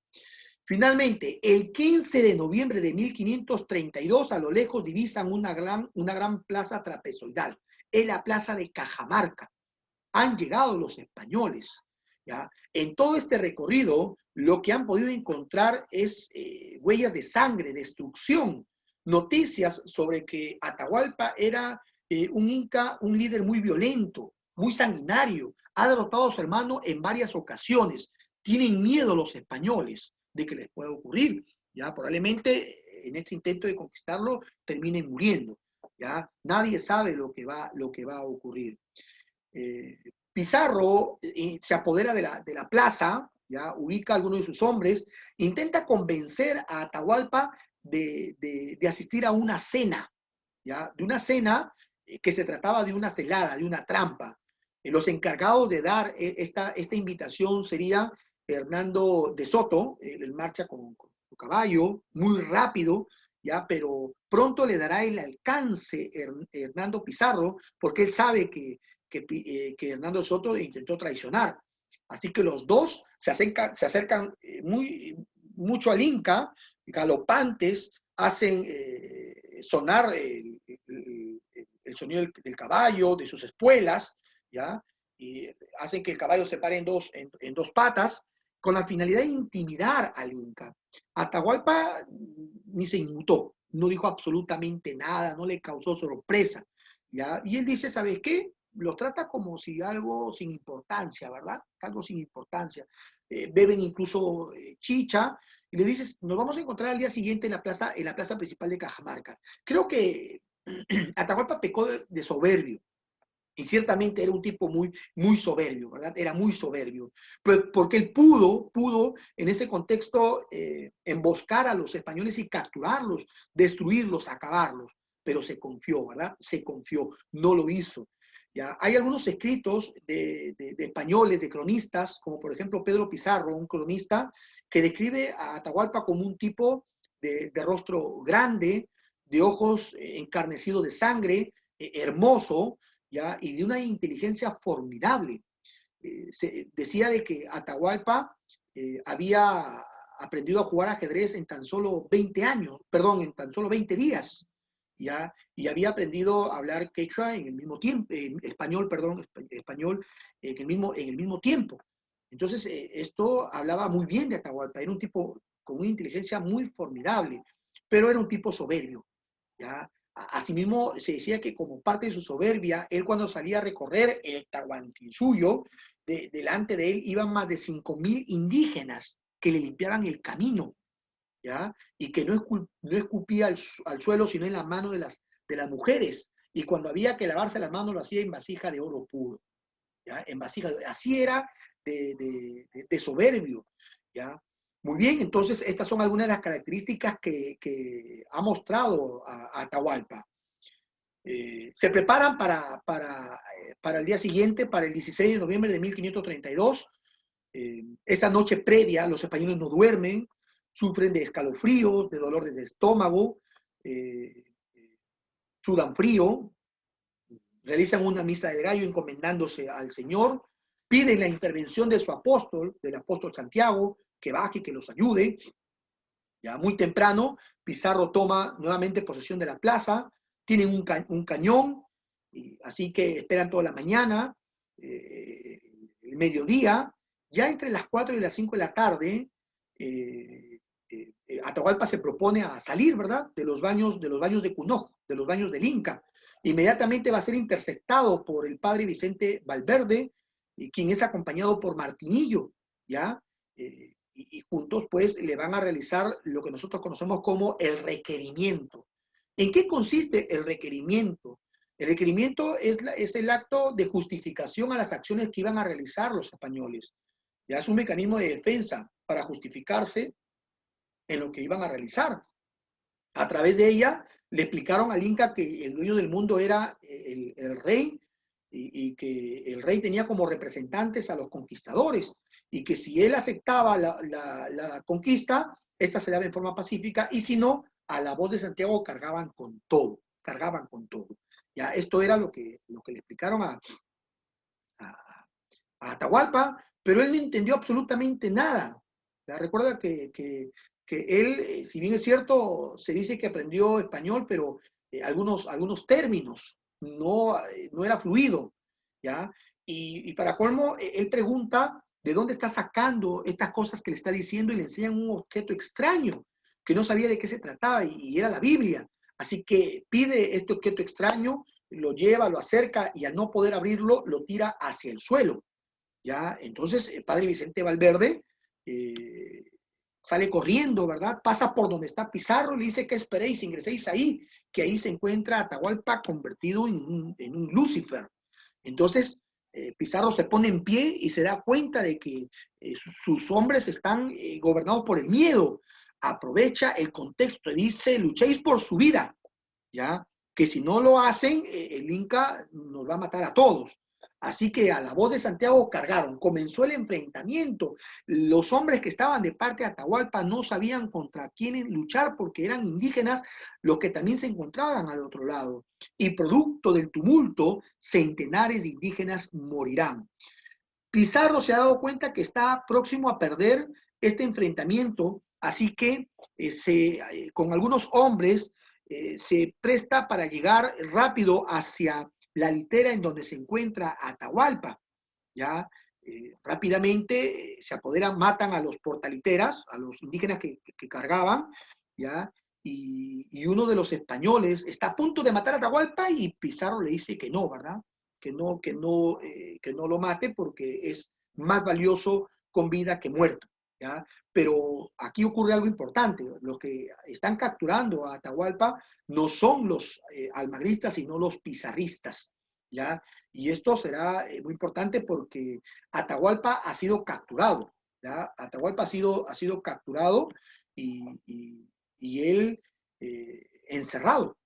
Speaker 1: Finalmente, el 15 de noviembre de 1532, a lo lejos divisan una gran plaza trapezoidal. Es la plaza de Cajamarca. Han llegado los españoles. ¿Ya? En todo este recorrido, lo que han podido encontrar es huellas de sangre, destrucción, noticias sobre que Atahualpa era un inca, un líder muy violento, muy sanguinario, ha derrotado a su hermano en varias ocasiones. Tienen miedo los españoles de que les pueda ocurrir. ¿Ya? Probablemente en este intento de conquistarlo terminen muriendo. ¿Ya? Nadie sabe lo que va a ocurrir. Pizarro se apodera de la plaza, ¿ya? Ubica a algunos de sus hombres, intenta convencer a Atahualpa de asistir a una cena, ¿ya? De una cena que se trataba de una celada, de una trampa. Los encargados de dar esta invitación sería Hernando de Soto, él marcha con su caballo, muy rápido, ¿ya? Pero pronto le dará el alcance Hernando Pizarro, porque él sabe que Hernando Soto intentó traicionar. Así que los dos se acercan mucho al Inca, galopantes, hacen sonar el sonido del caballo, de sus espuelas, ¿ya? Y hacen que el caballo se pare en dos patas, con la finalidad de intimidar al Inca. Atahualpa ni se inmutó, no dijo absolutamente nada, no le causó sorpresa, ¿ya? Y él dice, ¿sabes qué? Los trata como si algo sin importancia, ¿verdad? Algo sin importancia. Beben incluso chicha y le dices, nos vamos a encontrar al día siguiente en la plaza principal de Cajamarca. Creo que Atahualpa pecó de soberbio. Y ciertamente era un tipo muy soberbio, ¿verdad? Era muy soberbio. Porque él pudo en ese contexto emboscar a los españoles y capturarlos, destruirlos, acabarlos. Pero se confió, ¿verdad? Se confió, no lo hizo. ¿Ya? Hay algunos escritos de españoles, de cronistas, como por ejemplo Pedro Pizarro, un cronista, que describe a Atahualpa como un tipo de rostro grande, de ojos encarnecidos de sangre, hermoso, ¿ya? Y de una inteligencia formidable. Se decía de que Atahualpa había aprendido a jugar ajedrez en tan solo 20 años, perdón, en tan solo 20 días, ¿ya? Y había aprendido a hablar quechua en el mismo tiempo, español, perdón, español en el mismo tiempo. Entonces, esto hablaba muy bien de Atahualpa, era un tipo con una inteligencia muy formidable, pero era un tipo soberbio, ¿ya? Asimismo, se decía que como parte de su soberbia, él cuando salía a recorrer el Tahuantinsuyo, delante de él iban más de 5.000 indígenas que le limpiaban el camino, ¿ya? Y que no escupía al suelo, sino en la mano de las mujeres. Y cuando había que lavarse las manos, lo hacía en vasija de oro puro, ¿ya? En vasija, así era de soberbio, ¿ya? Muy bien, entonces estas son algunas de las características que ha mostrado a Atahualpa. Se preparan para el día siguiente, para el 16 de noviembre de 1532. Esa noche previa los españoles no duermen, sufren de escalofríos, de dolor de estómago, eh, sudan frío, realizan una misa del gallo encomendándose al Señor, piden la intervención de su apóstol, del apóstol Santiago, que baje y que los ayude. Ya muy temprano, Pizarro toma nuevamente posesión de la plaza, tienen un cañón, y así que esperan toda la mañana, el mediodía, ya entre las 4 y las 5 de la tarde, Atahualpa se propone a salir, ¿verdad? De los baños de Cunojo, de los baños del Inca. Inmediatamente va a ser interceptado por el padre Vicente Valverde, quien es acompañado por Martinillo, ¿ya? Y juntos pues le van a realizar lo que nosotros conocemos como el requerimiento. ¿En qué consiste el requerimiento? El requerimiento es el acto de justificación a las acciones que iban a realizar los españoles. Ya es un mecanismo de defensa para justificarse en lo que iban a realizar. A través de ella le explicaron al Inca que el dueño del mundo era el rey y que el rey tenía como representantes a los conquistadores y que si él aceptaba la conquista, esta se daba en forma pacífica y si no, a la voz de Santiago cargaban con todo, cargaban con todo. Ya, esto era lo que le explicaron a, a Atahualpa, pero él no entendió absolutamente nada. ¿Ya? Recuerda que él, si bien es cierto, se dice que aprendió español, pero algunos términos no era fluido, ¿ya? Y para colmo, él pregunta de dónde está sacando estas cosas que le está diciendo y le enseñan un objeto extraño, que no sabía de qué se trataba y era la Biblia. Así que pide este objeto extraño, lo lleva, lo acerca y al no poder abrirlo, lo tira hacia el suelo. ¿Ya? Entonces, el padre Vicente Valverde sale corriendo, ¿verdad? Pasa por donde está Pizarro, le dice que esperéis, ingreséis ahí, que ahí se encuentra Atahualpa convertido en un Lucifer. Entonces, Pizarro se pone en pie y se da cuenta de que sus hombres están gobernados por el miedo. Aprovecha el contexto y dice, luchéis por su vida, ¿ya? Que si no lo hacen, el Inca nos va a matar a todos. Así que a la voz de Santiago cargaron, comenzó el enfrentamiento. Los hombres que estaban de parte de Atahualpa no sabían contra quiénes luchar porque eran indígenas los que también se encontraban al otro lado. Y producto del tumulto, centenares de indígenas morirán. Pizarro se ha dado cuenta que está próximo a perder este enfrentamiento, así que con algunos hombres se presta para llegar rápido hacia la litera en donde se encuentra Atahualpa. Ya rápidamente se apoderan, matan a los portaliteras, a los indígenas que cargaban, ya, y uno de los españoles está a punto de matar a Atahualpa y Pizarro le dice que no, ¿verdad? Que no lo mate porque es más valioso con vida que muerto, ¿ya? Pero aquí ocurre algo importante, los que están capturando a Atahualpa no son los almagristas, sino los pizarristas, ¿ya? Y esto será muy importante porque Atahualpa ha sido capturado, ¿ya? Atahualpa ha sido capturado y él encerrado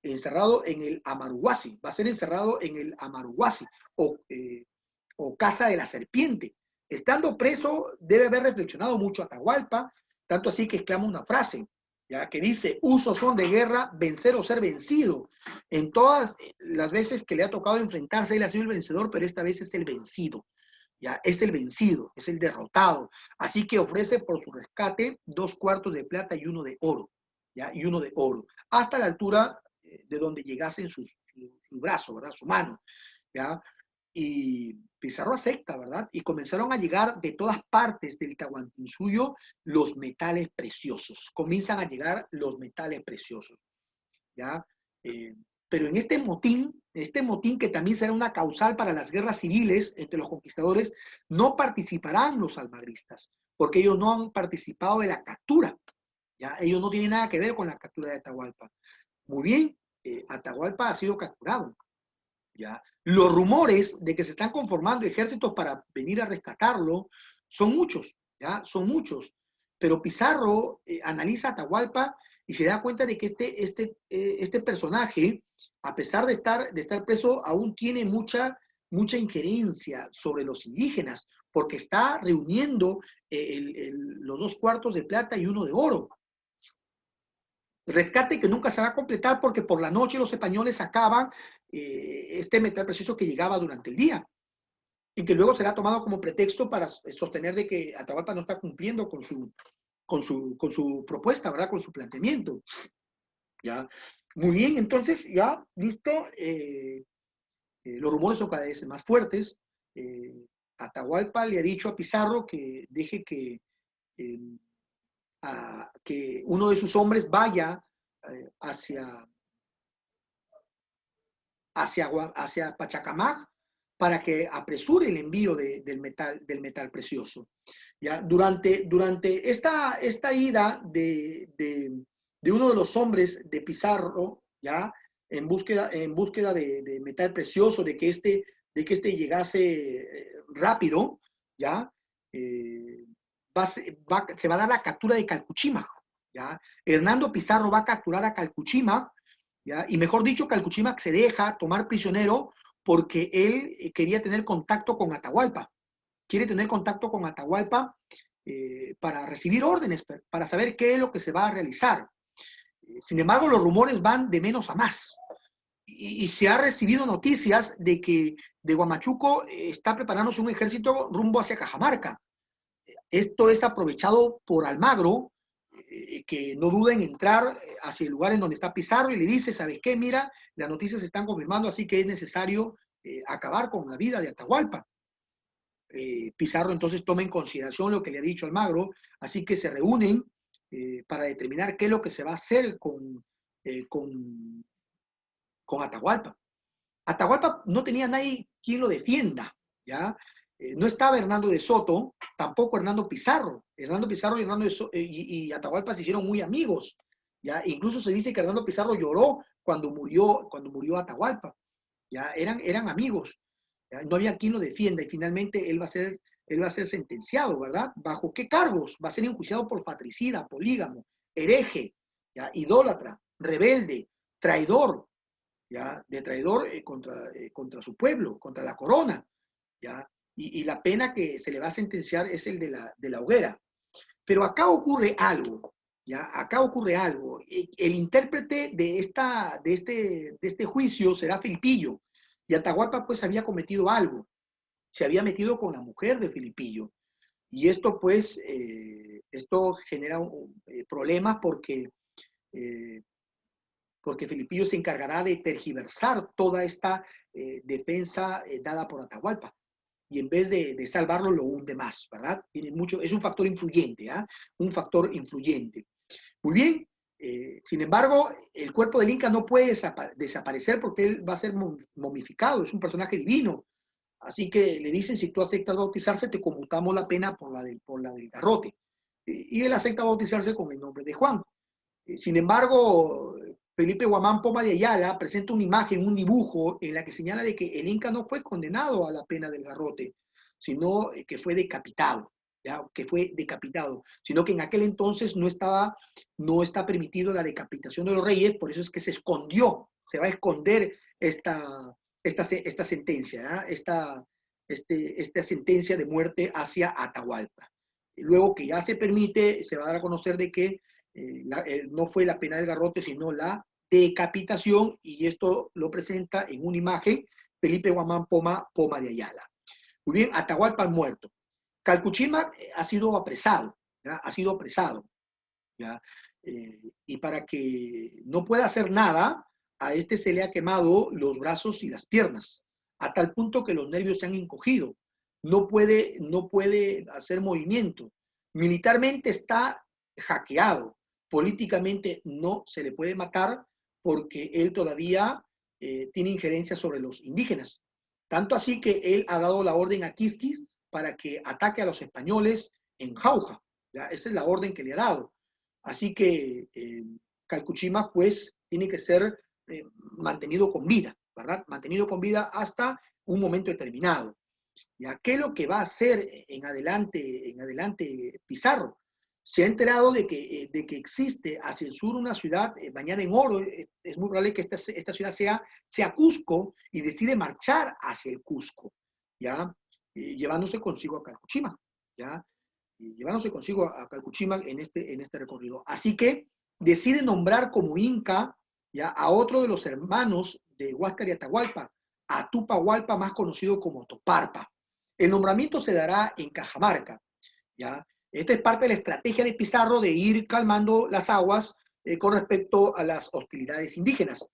Speaker 1: en el Amaruhuasi, va a ser encerrado en el Amaruhuasi o Casa de la Serpiente. Estando preso, debe haber reflexionado mucho Atahualpa, tanto así que exclama una frase, ya que dice, usos son de guerra, vencer o ser vencido. En todas las veces que le ha tocado enfrentarse, él ha sido el vencedor, pero esta vez es el vencido. Ya es el vencido, es el derrotado. Así que ofrece por su rescate 2 cuartos de plata y uno de oro, ¿ya? Y uno de oro, hasta la altura de donde llegasen su brazo, ¿verdad? Su mano, ¿ya? Y Pizarro acepta, ¿verdad? Y comenzaron a llegar de todas partes del Tahuantinsuyo los metales preciosos. Comienzan a llegar los metales preciosos, ¿ya? Eh, pero en este motín que también será una causal para las guerras civiles entre los conquistadores, no participarán los almagristas, porque ellos no han participado de la captura, ¿ya? Ellos no tienen nada que ver con la captura de Atahualpa. Muy bien, Atahualpa ha sido capturado, ¿ya? Los rumores de que se están conformando ejércitos para venir a rescatarlo son muchos, ¿ya? Son muchos. Pero Pizarro analiza a Atahualpa y se da cuenta de que este personaje, a pesar de estar preso, aún tiene mucha injerencia sobre los indígenas, porque está reuniendo los 2 cuartos de plata y uno de oro. Rescate que nunca se va a completar porque por la noche los españoles sacaban este metal precioso que llegaba durante el día y que luego será tomado como pretexto para sostener de que Atahualpa no está cumpliendo con su propuesta, ¿verdad? Con su planteamiento. ¿Ya? Muy bien, entonces ya, listo, los rumores son cada vez más fuertes. Atahualpa le ha dicho a Pizarro que deje eh, que uno de sus hombres vaya hacia hacia Pachacamac para que apresure el envío del metal precioso. ¿Ya? Durante esta ida de uno de los hombres de Pizarro, ¿ya? En búsqueda de metal precioso, de que este llegase rápido, ¿ya? Se va a dar la captura de Calcuchímac, ¿ya? Hernando Pizarro va a capturar a Calcuchímac, ¿ya? Y mejor dicho, Calcuchímac se deja tomar prisionero porque él quería tener contacto con Atahualpa. Quiere tener contacto con Atahualpa para recibir órdenes, para saber qué es lo que se va a realizar. Sin embargo, los rumores van de menos a más. Y se ha recibido noticias de que de Huamachuco está preparándose un ejército rumbo hacia Cajamarca. Esto es aprovechado por Almagro, que no duda en entrar hacia el lugar en donde está Pizarro y le dice, ¿sabes qué? Mira, las noticias se están confirmando, así que es necesario acabar con la vida de Atahualpa. Pizarro entonces toma en consideración lo que le ha dicho Almagro, así que se reúnen para determinar qué es lo que se va a hacer con Atahualpa. Atahualpa no tenía nadie quien lo defienda, ¿ya? No estaba Hernando de Soto, tampoco Hernando Pizarro. Hernando Pizarro y Atahualpa se hicieron muy amigos, ¿ya? Incluso se dice que Hernando Pizarro lloró cuando murió Atahualpa, ¿ya? Eran amigos, ¿ya? No había quien lo defienda y finalmente él va a ser sentenciado, ¿verdad? ¿Bajo qué cargos? Va a ser enjuiciado por fratricida, polígamo, hereje, ¿ya? Idólatra, rebelde, traidor, ¿ya? De traidor contra su pueblo, contra la corona, ¿ya? Y la pena que se le va a sentenciar es el de la hoguera. Pero acá ocurre algo, ¿ya? Acá ocurre algo. El intérprete de este juicio será Filipillo, y Atahualpa pues había cometido algo, se había metido con la mujer de Filipillo, y esto pues, esto genera problemas porque Filipillo se encargará de tergiversar toda esta defensa dada por Atahualpa. Y en vez de salvarlo, lo hunde más, ¿verdad? Es un factor influyente, ¿eh? Un factor influyente. Muy bien, sin embargo, el cuerpo del Inca no puede desaparecer porque él va a ser momificado, es un personaje divino. Así que le dicen, si tú aceptas bautizarse, te conmutamos la pena por la del garrote. Y él acepta bautizarse con el nombre de Juan. Sin embargo, Felipe Guamán Poma de Ayala presenta una imagen, un dibujo, en la que señala de que el Inca no fue condenado a la pena del garrote, sino que fue decapitado, ¿ya? Que fue decapitado, sino que en aquel entonces no está permitido la decapitación de los reyes, por eso es que se escondió, se va a esconder esta sentencia, esta sentencia de muerte hacia Atahualpa. Luego que ya se permite, se va a dar a conocer de que no fue la pena del garrote, sino la decapitación, y esto lo presenta en una imagen Felipe Guamán Poma, Poma de Ayala. Muy bien, Atahualpa muerto. Calcuchímac ha sido apresado, ¿ya? Ha sido apresado, ¿ya? Y para que no pueda hacer nada, a este se le ha quemado los brazos y las piernas, a tal punto que los nervios se han encogido. No puede hacer movimiento. Militarmente está hackeado. Políticamente no se le puede matar porque él todavía tiene injerencia sobre los indígenas. Tanto así que él ha dado la orden a Quisquis para que ataque a los españoles en Jauja. ¿Ya? Esa es la orden que le ha dado. Así que Calcuchímac pues tiene que ser mantenido con vida, ¿verdad? Mantenido con vida hasta un momento determinado. ¿Ya? ¿Qué es lo que va a hacer en adelante Pizarro? Se ha enterado de que existe hacia el sur una ciudad bañada en oro. Es muy probable que esta ciudad sea Cusco, y decide marchar hacia el Cusco, ¿ya? Llevándose consigo a Calcuchímac, ¿ya? Llevándose consigo a Calcuchímac en este recorrido. Así que decide nombrar como inca, ¿ya?, a otro de los hermanos de Huáscar y Atahualpa, a Tupahualpa, más conocido como Toparpa. El nombramiento se dará en Cajamarca, ¿ya? Esta es parte de la estrategia de Pizarro de ir calmando las aguas con respecto a las hostilidades indígenas.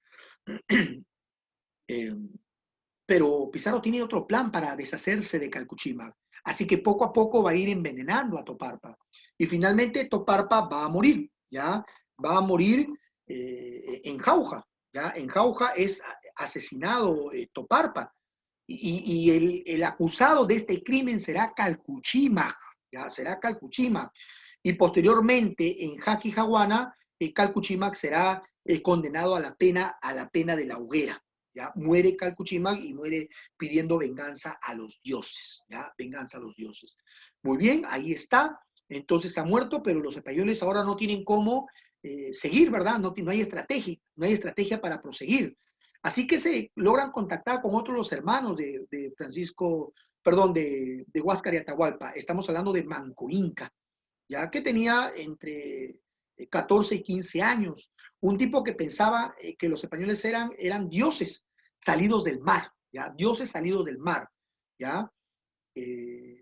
Speaker 1: Pero Pizarro tiene otro plan para deshacerse de Calcuchímac. Así que poco a poco va a ir envenenando a Toparpa. Y finalmente Toparpa va a morir, ¿ya? Va a morir en Jauja, ¿ya? En Jauja es asesinado Toparpa. Y el acusado de este crimen será Calcuchímac, ¿ya? Será Calcuchímac. Y posteriormente en Jaquijahuana, Calcuchímac será condenado a la pena de la hoguera. ¿Ya? Muere Calcuchímac y muere pidiendo venganza a los dioses, ¿ya? Venganza a los dioses. Muy bien, ahí está. Entonces ha muerto, pero los españoles ahora no tienen cómo seguir, ¿verdad? No hay estrategia para proseguir. Así que se logran contactar con otros los hermanos de Francisco, perdón, de Huáscar y Atahualpa. Estamos hablando de Manco Inca, ya que tenía entre 14 y 15 años. Un tipo que pensaba que los españoles eran dioses salidos del mar, ¿ya? Dioses salidos del mar, ¿ya?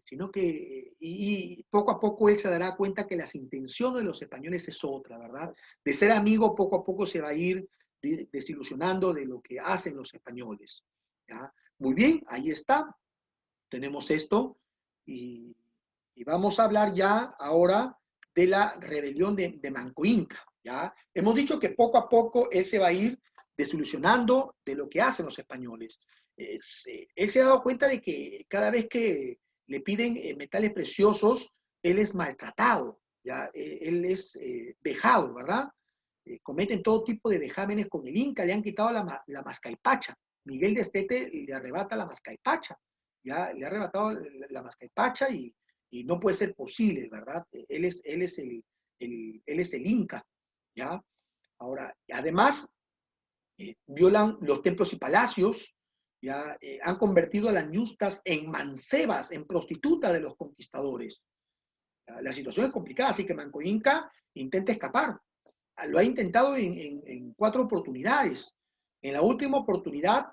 Speaker 1: Sino que, y poco a poco él se dará cuenta que las intenciones de los españoles es otra, ¿verdad? De ser amigo, poco a poco se va a ir desilusionando de lo que hacen los españoles, ¿ya? Muy bien, ahí está. Tenemos esto y vamos a hablar ya ahora de la rebelión de Manco Inca, ¿ya? Hemos dicho que poco a poco él se va a ir desilusionando de lo que hacen los españoles. Él se ha dado cuenta de que cada vez que le piden metales preciosos, él es maltratado, ¿ya? Él es vejado, ¿verdad? Cometen todo tipo de vejámenes con el Inca, le han quitado la mascaipacha. Miguel de Estete le arrebata la mascaipacha, ¿ya? Le ha arrebatado la mascaipacha y no puede ser posible, ¿verdad? Él es el Inca, ¿ya? Ahora, además, violan los templos y palacios, ¿ya? Han convertido a las ñustas en mancebas, en prostitutas de los conquistadores. La situación es complicada, así que Manco Inca intenta escapar. Lo ha intentado en 4 oportunidades. En la última oportunidad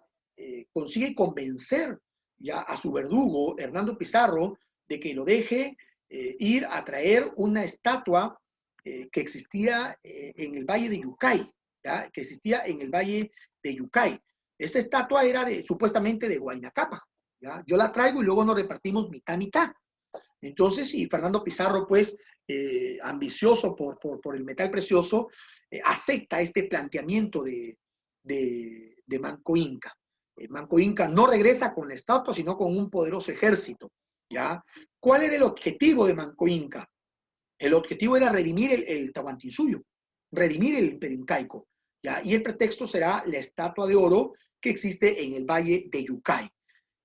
Speaker 1: consigue convencer ya a su verdugo, Hernando Pizarro, de que lo deje ir a traer una estatua que existía en el Valle de Yucay, ¿ya? Que existía en el Valle de Yucay. Esta estatua era supuestamente de Huayna Cápac, ¿ya? Yo la traigo y luego nos repartimos mitad mitad. Entonces, y Fernando Pizarro, pues, ambicioso por el metal precioso, acepta este planteamiento de Manco Inca. Manco Inca no regresa con la estatua, sino con un poderoso ejército, ¿ya? ¿Cuál era el objetivo de Manco Inca? El objetivo era redimir el Tahuantinsuyo, redimir el imperio incaico, ¿ya? Y el pretexto será la estatua de oro que existe en el Valle de Yucay.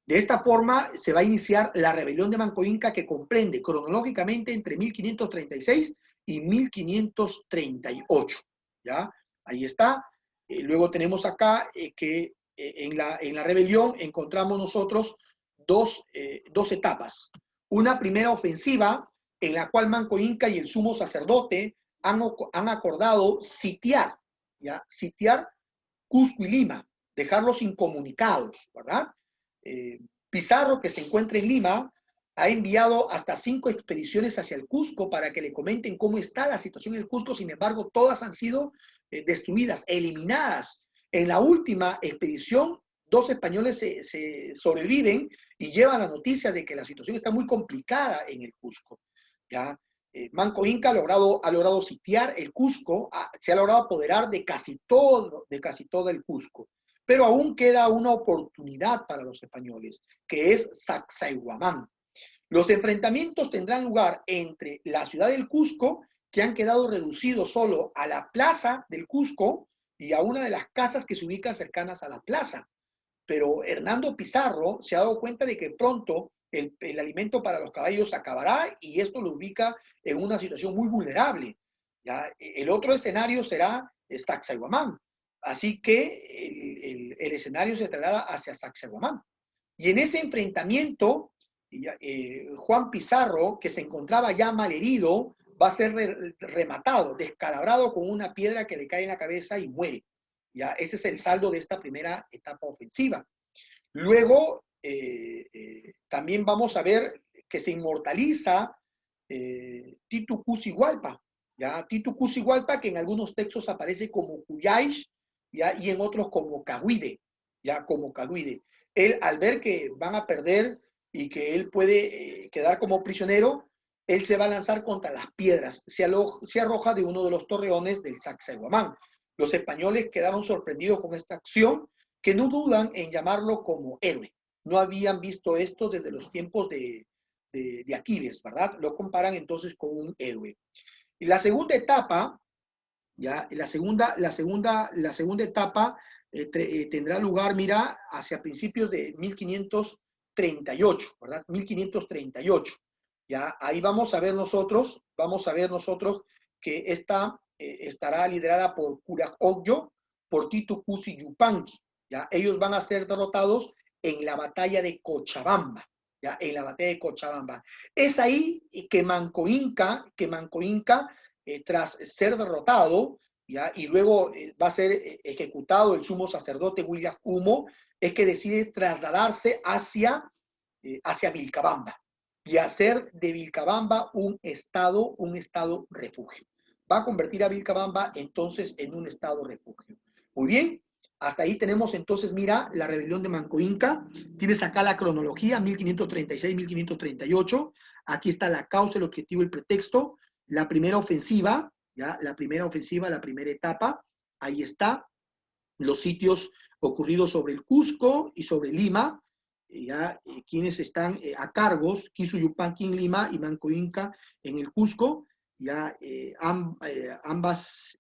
Speaker 1: De esta forma se va a iniciar la rebelión de Manco Inca, que comprende cronológicamente entre 1536 y 1538, ¿ya? Ahí está. Luego tenemos acá que en la rebelión encontramos nosotros dos etapas. Una primera ofensiva en la cual Manco Inca y el sumo sacerdote han acordado sitiar, ¿ya? Sitiar Cusco y Lima, dejarlos incomunicados, ¿verdad? Pizarro, que se encuentra en Lima, ha enviado hasta 5 expediciones hacia el Cusco para que le comenten cómo está la situación en el Cusco. Sin embargo, todas han sido destruidas, eliminadas. En la última expedición, 2 españoles se sobreviven y llevan la noticia de que la situación está muy complicada en el Cusco. ¿Ya? Manco Inca ha logrado sitiar el Cusco, se ha logrado apoderar de casi todo el Cusco. Pero aún queda una oportunidad para los españoles, que es Sacsayhuamán. Los enfrentamientos tendrán lugar entre la ciudad del Cusco, que han quedado reducidos solo a la plaza del Cusco y a una de las casas que se ubican cercanas a la plaza. Pero Hernando Pizarro se ha dado cuenta de que pronto el alimento para los caballos acabará y esto lo ubica en una situación muy vulnerable. ¿Ya? El otro escenario será Sacsayhuamán. Así que el escenario se traslada hacia Sacsayhuamán. Y en ese enfrentamiento, Juan Pizarro, que se encontraba ya malherido, va a ser rematado, descalabrado con una piedra que le cae en la cabeza y muere. ¿Ya? Ese es el saldo de esta primera etapa ofensiva. Luego, también vamos a ver que se inmortaliza Titu Cusi Hualpa, ¿ya? Titu Cusi Hualpa, que en algunos textos aparece como Cuyaish, ¿ya? Y en otros como Cahuide, ¿ya? Como Cahuide. Él, al ver que van a perder y que él puede quedar como prisionero, él se va a lanzar contra las piedras, se arroja de uno de los torreones del Sacsayhuamán. Los españoles quedaron sorprendidos con esta acción, que no dudan en llamarlo como héroe. No habían visto esto desde los tiempos de Aquiles, ¿verdad? Lo comparan entonces con un héroe. Y la segunda etapa, ya, la segunda etapa tendrá lugar, mira, hacia principios de 1538, ¿verdad? 1538. Ya, ahí vamos a ver nosotros que esta estará liderada por Curacoyo, por Titu Cusi Yupanqui. ¿Ya? Ellos van a ser derrotados en la batalla de Cochabamba. ¿Ya? En la batalla de Cochabamba. Es ahí que Manco Inca tras ser derrotado, ¿ya? Y luego va a ser ejecutado el sumo sacerdote William Humo, es que decide trasladarse hacia Vilcabamba y hacer de Vilcabamba un estado refugio. Va a convertir a Vilcabamba entonces en un estado refugio. Muy bien, hasta ahí tenemos entonces, mira, la rebelión de Manco Inca. Tienes acá la cronología, 1536-1538. Aquí está la causa, el objetivo, el pretexto. La primera ofensiva, ¿ya? La primera etapa. Ahí está. Los sitios ocurridos sobre el Cusco y sobre Lima, ya quienes están a cargos, Kisu Yupanqui en Lima y Manco Inca en el Cusco. Ya ambas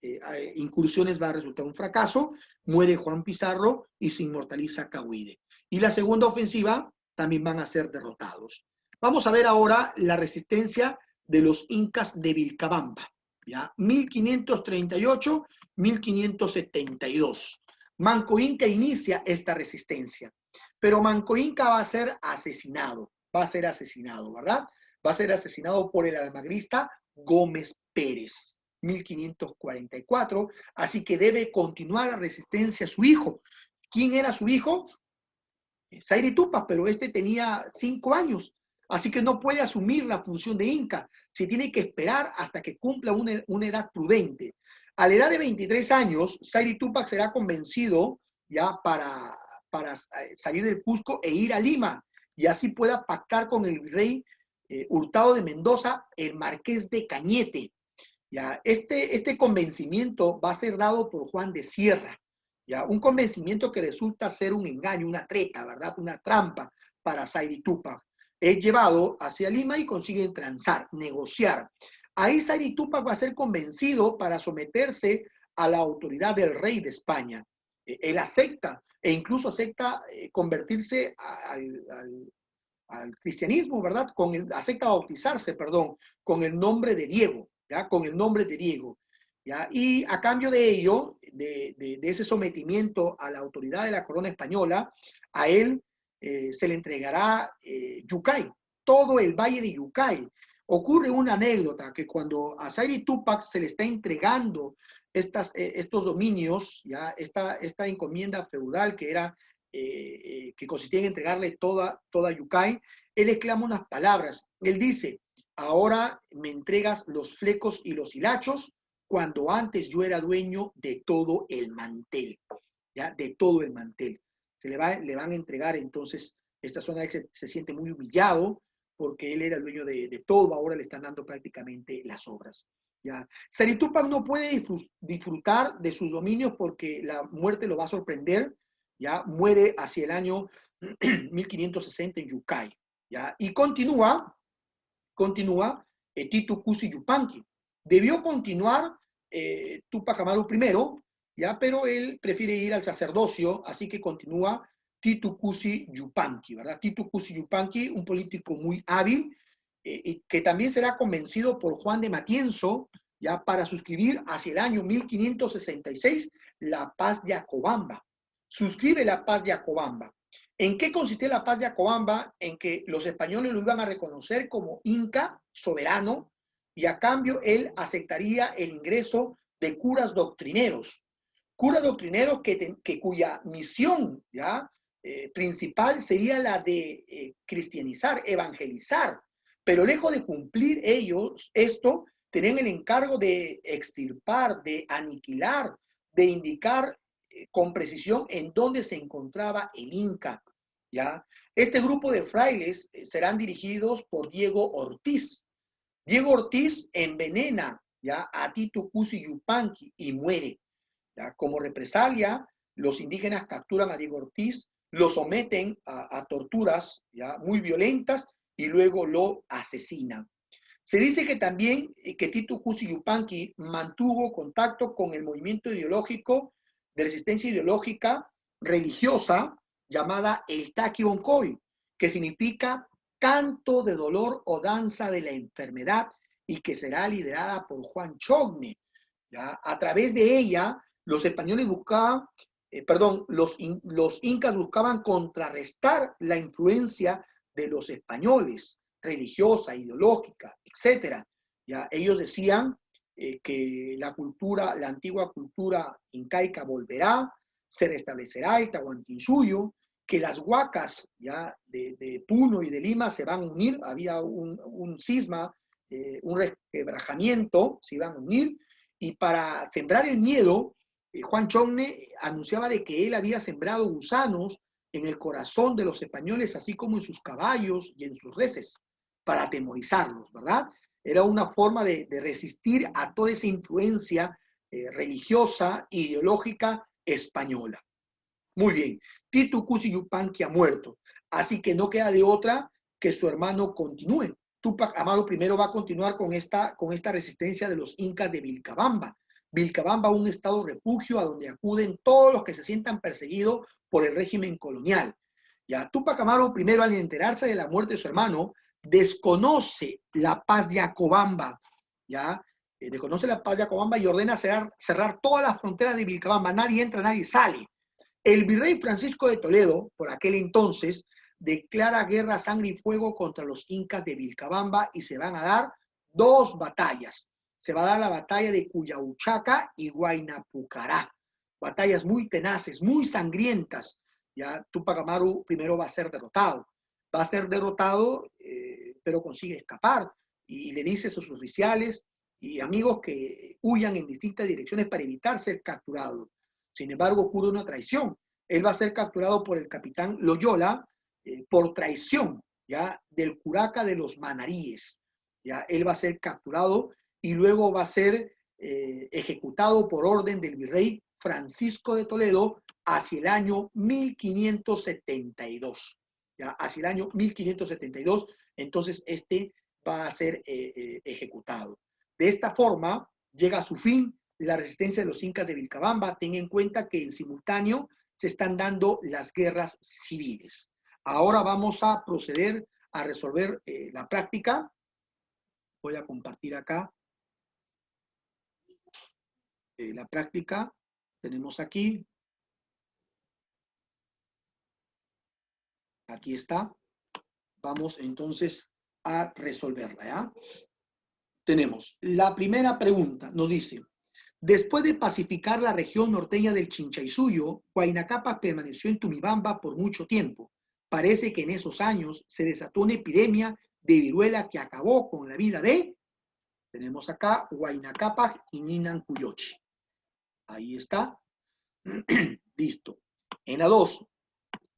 Speaker 1: incursiones va a resultar un fracaso, muere Juan Pizarro y se inmortaliza Cahuide. Y la segunda ofensiva también van a ser derrotados. Vamos a ver ahora la resistencia de los incas de Vilcabamba, ¿ya? 1538-1572. Manco Inca inicia esta resistencia, pero Manco Inca va a ser asesinado, ¿verdad? Va a ser asesinado por el almagrista Gómez Pérez, 1544, así que debe continuar la resistencia a su hijo. ¿Quién era su hijo? Zaire Tupac, pero este tenía 5 años, así que no puede asumir la función de Inca, se tiene que esperar hasta que cumpla una edad prudente. A la edad de 23 años, Zaire Tupac será convencido ya para salir del Cusco e ir a Lima, y así pueda pactar con el virrey Hurtado de Mendoza, el marqués de Cañete. Ya, este convencimiento va a ser dado por Juan de Sierra, ya, un convencimiento que resulta ser un engaño, una treta, ¿verdad? Una trampa para Zaire Tupac. Es llevado hacia Lima y consiguen transar, negociar. Ahí Zaire Tupac va a ser convencido para someterse a la autoridad del rey de España. Él acepta, e incluso acepta convertirse al cristianismo, ¿verdad? Acepta bautizarse, perdón, con el nombre de Diego, ¿ya? Con el nombre de Diego, ¿ya? Y a cambio de ello, de ese sometimiento a la autoridad de la corona española, a él se le entregará Yucay, todo el valle de Yucay, Ocurre una anécdota que cuando a Sayri Tupac se le está entregando estos dominios, ya esta encomienda feudal que consistía en entregarle toda Yucay, él exclama unas palabras. Él dice, ahora me entregas los flecos y los hilachos, cuando antes yo era dueño de todo el mantel, ¿ya? De todo el mantel. Le van a entregar entonces, esta zona se siente muy humillado porque él era el dueño de todo, ahora le están dando prácticamente las obras. ¿Ya? Sayri Tupac no puede disfrutar de sus dominios porque la muerte lo va a sorprender, ¿ya? Muere hacia el año 1560 en Yucay, ¿ya? Y continúa Titu Cusi Yupanqui. Debió continuar Tupac Amaru I, ¿ya? Pero él prefiere ir al sacerdocio, así que continúa Titu Cusi Yupanqui, ¿verdad? Titu Cusi Yupanqui, un político muy hábil, y que también será convencido por Juan de Matienzo, ya para suscribir hacia el año 1566 la paz de Acobamba. Suscribe la paz de Acobamba. ¿En qué consistía la paz de Acobamba? En que los españoles lo iban a reconocer como inca soberano y a cambio él aceptaría el ingreso de curas doctrineros. Curas doctrineros cuya misión ¿ya? Principal sería la de cristianizar, evangelizar, pero lejos de cumplir ellos esto, tenían el encargo de extirpar, de aniquilar, de indicar con precisión en dónde se encontraba el Inca. ¿Ya? Este grupo de frailes serán dirigidos por Diego Ortiz. Diego Ortiz envenena ¿ya? A Titu Cusi Yupanqui y muere. ¿Ya? Como represalia, los indígenas capturan a Diego Ortiz, lo someten a torturas ¿ya? Muy violentas y luego lo asesinan. Se dice que también que Titu Cusi Yupanqui mantuvo contacto con el movimiento ideológico de resistencia ideológica religiosa llamada el Taki Oncoy, que significa canto de dolor o danza de la enfermedad y que será liderada por Juan Chogne. ¿Ya? A través de ella, los españoles buscaban, los incas buscaban contrarrestar la influencia de los españoles, religiosa, ideológica, etcétera. Ya ellos decían que la antigua cultura incaica volverá, se restablecerá el Tahuantinsuyo, que las huacas ya de Puno y de Lima se van a unir, había un cisma, un resquebrajamiento, se iban a unir, y para sembrar el miedo, Juan Chogne anunciaba de que él había sembrado gusanos en el corazón de los españoles, así como en sus caballos y en sus reses, para atemorizarlos, ¿verdad? Era una forma de resistir a toda esa influencia religiosa, ideológica española. Muy bien, Titu Cusi Yupanqui ha muerto, así que no queda de otra que su hermano continúe. Tupac Amaru I va a continuar con esta resistencia de los incas de Vilcabamba. Vilcabamba, un estado refugio a donde acuden todos los que se sientan perseguidos por el régimen colonial. Ya, Tupac Amaru I, al enterarse de la muerte de su hermano, desconoce la paz de Acobamba, ¿ya? Desconoce la paz de Acobamba y ordena cerrar todas las fronteras de Vilcabamba. Nadie entra, nadie sale. El virrey Francisco de Toledo, por aquel entonces, declara guerra, sangre y fuego contra los incas de Vilcabamba y se van a dar dos batallas. Se va a dar la batalla de Cuyauchaca y Huaynapucará. Batallas muy tenaces, muy sangrientas. Ya Tupac Amaru primero va a ser derrotado. Va a ser derrotado, pero consigue escapar. Y le dice a sus oficiales y amigos que huyan en distintas direcciones para evitar ser capturados. Sin embargo, ocurre una traición. Él va a ser capturado por el capitán Loyola por traición, ¿ya? Del curaca de los Manaríes. ¿Ya? Él va a ser capturado y luego va a ser ejecutado por orden del virrey Francisco de Toledo hacia el año 1572. ¿Ya? Hacia el año 1572, entonces va a ser ejecutado. De esta forma, llega a su fin la resistencia de los incas de Vilcabamba. Ten en cuenta que en simultáneo se están dando las guerras civiles. Ahora vamos a proceder a resolver la práctica. Voy a compartir acá la práctica. Tenemos aquí. Aquí está. Vamos entonces a resolverla, ¿ya? Tenemos la primera pregunta, nos dice, después de pacificar la región norteña del Chinchaysuyo, Huayna Cápac permaneció en Tumibamba por mucho tiempo. Parece que en esos años se desató una epidemia de viruela que acabó con la vida de, tenemos acá, Huayna Cápac y Ninancuyochi. Ahí está. Listo. En la 2,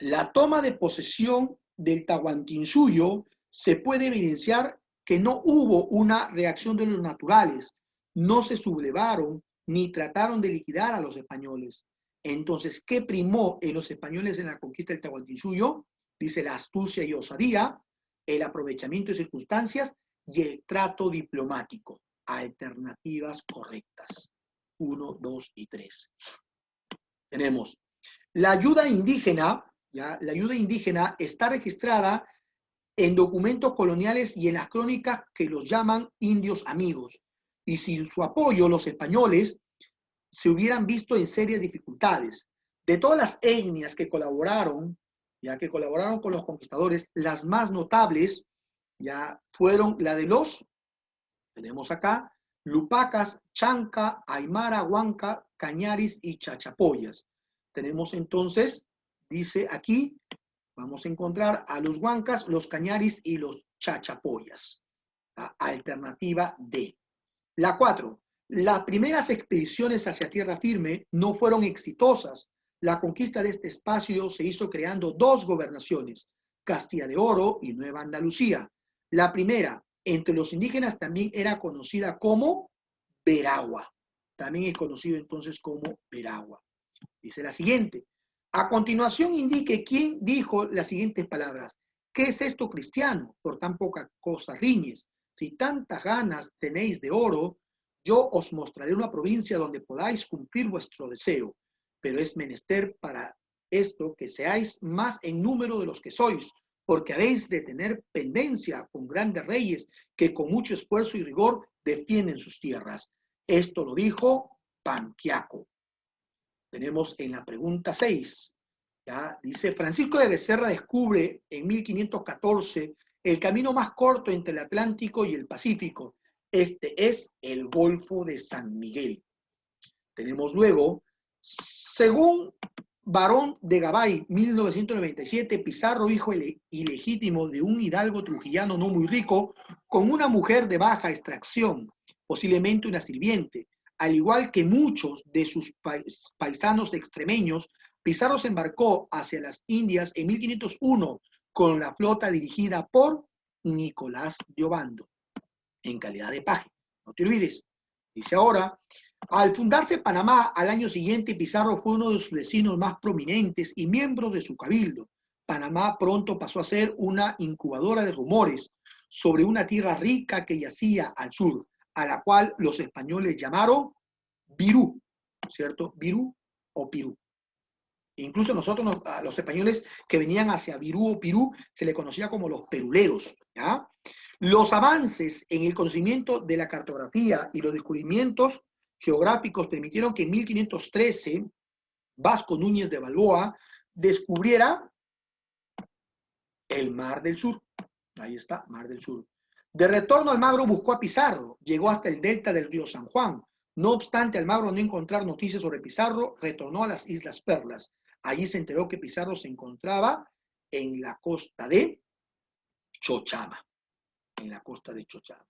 Speaker 1: la toma de posesión del Tahuantinsuyo se puede evidenciar que no hubo una reacción de los naturales, no se sublevaron ni trataron de liquidar a los españoles. Entonces, ¿qué primó en los españoles en la conquista del Tahuantinsuyo? Dice la astucia y osadía, el aprovechamiento de circunstancias y el trato diplomático. Alternativas correctas. 1, 2 y 3. Tenemos la ayuda indígena, ¿ya? La ayuda indígena está registrada en documentos coloniales y en las crónicas que los llaman indios amigos. Y sin su apoyo, los españoles se hubieran visto en serias dificultades. De todas las etnias que colaboraron, ya que colaboraron con los conquistadores, las más notables ya fueron la de los, tenemos acá, Lupacas, Chanca, Aymara, Huanca, Cañaris y Chachapoyas. Tenemos entonces, dice aquí, vamos a encontrar a los Huancas, los Cañaris y los Chachapoyas. La alternativa D. La 4. Las primeras expediciones hacia tierra firme no fueron exitosas. La conquista de este espacio se hizo creando dos gobernaciones, Castilla de Oro y Nueva Andalucía. La primera, entre los indígenas, también era conocida como Veragua. También es conocido entonces como Veragua. Dice la siguiente. A continuación indique quién dijo las siguientes palabras. ¿Qué es esto, cristiano? Por tan poca cosa riñes. Si tantas ganas tenéis de oro, yo os mostraré una provincia donde podáis cumplir vuestro deseo. Pero es menester para esto que seáis más en número de los que sois, porque habéis de tener pendencia con grandes reyes que con mucho esfuerzo y rigor defienden sus tierras. Esto lo dijo Panquiaco. Tenemos en la pregunta 6, ¿ya? Dice, Francisco de Becerra descubre en 1514 el camino más corto entre el Atlántico y el Pacífico. Este es el Golfo de San Miguel. Tenemos luego, según Barón de Gabay, 1997, Pizarro, hijo ilegítimo de un hidalgo trujillano no muy rico, con una mujer de baja extracción, posiblemente una sirviente. Al igual que muchos de sus paisanos extremeños, Pizarro se embarcó hacia las Indias en 1501 con la flota dirigida por Nicolás de Obando, en calidad de paje. No te olvides. Dice ahora, al fundarse Panamá al año siguiente, Pizarro fue uno de sus vecinos más prominentes y miembros de su cabildo. Panamá pronto pasó a ser una incubadora de rumores sobre una tierra rica que yacía al sur, a la cual los españoles llamaron Virú, ¿cierto? Virú o Pirú. Incluso nosotros, a los españoles que venían hacia Virú o Pirú, se le conocía como los peruleros, ¿ya? Los avances en el conocimiento de la cartografía y los descubrimientos geográficos permitieron que en 1513 Vasco Núñez de Balboa descubriera el Mar del Sur. Ahí está, Mar del Sur. De retorno, Almagro buscó a Pizarro, llegó hasta el delta del río San Juan. No obstante, Almagro no encontrar noticias sobre Pizarro, retornó a las Islas Perlas. Allí se enteró que Pizarro se encontraba en la costa de Chochama. En la costa de Chochama.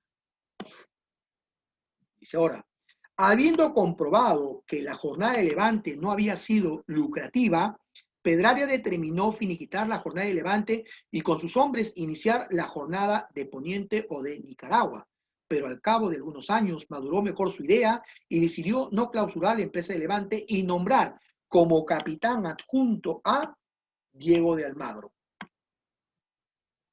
Speaker 1: Dice ahora, habiendo comprobado que la jornada de Levante no había sido lucrativa, Pedraria determinó finiquitar la jornada de Levante y con sus hombres iniciar la jornada de Poniente o de Nicaragua. Pero al cabo de algunos años maduró mejor su idea y decidió no clausurar la empresa de Levante y nombrar como capitán adjunto a Diego de Almagro.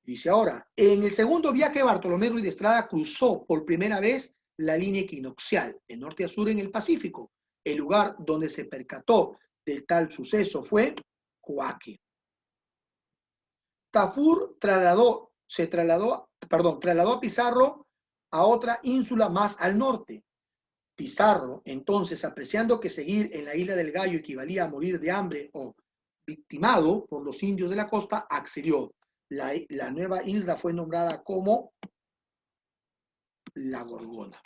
Speaker 1: Dice ahora, en el segundo viaje Bartolomé Ruiz de Estrada cruzó por primera vez la línea equinoccial, de norte a sur en el Pacífico. El lugar donde se percató del tal suceso fue Coaque. Tafur trasladó a Pizarro a otra ínsula más al norte. Pizarro, entonces, apreciando que seguir en la isla del Gallo equivalía a morir de hambre o victimado por los indios de la costa, accedió. la nueva isla fue nombrada como La Gorgona.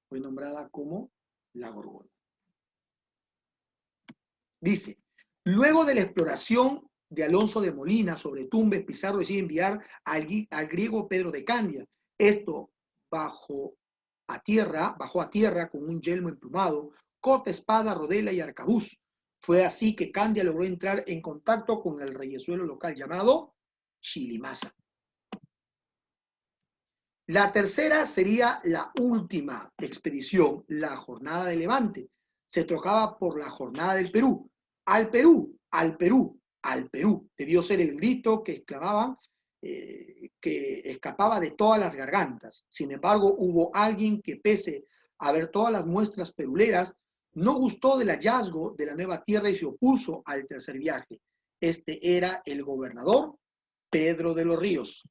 Speaker 1: Fue nombrada como La Gorgona. Dice, luego de la exploración de Alonso de Molina sobre Tumbes, Pizarro decide enviar al griego Pedro de Candia. Esto bajó a tierra con un yelmo emplumado, cota, espada, rodela y arcabuz. Fue así que Candia logró entrar en contacto con el reyezuelo local llamado Chilimasa. La tercera sería la última expedición, la Jornada de Levante. Se trocaba por la Jornada del Perú. Al Perú, al Perú, al Perú. Debió ser el grito que exclamaban, que escapaba de todas las gargantas. Sin embargo, hubo alguien que, pese a ver todas las muestras peruleras, no gustó del hallazgo de la nueva tierra y se opuso al tercer viaje. Este era el gobernador Pedro de los Ríos.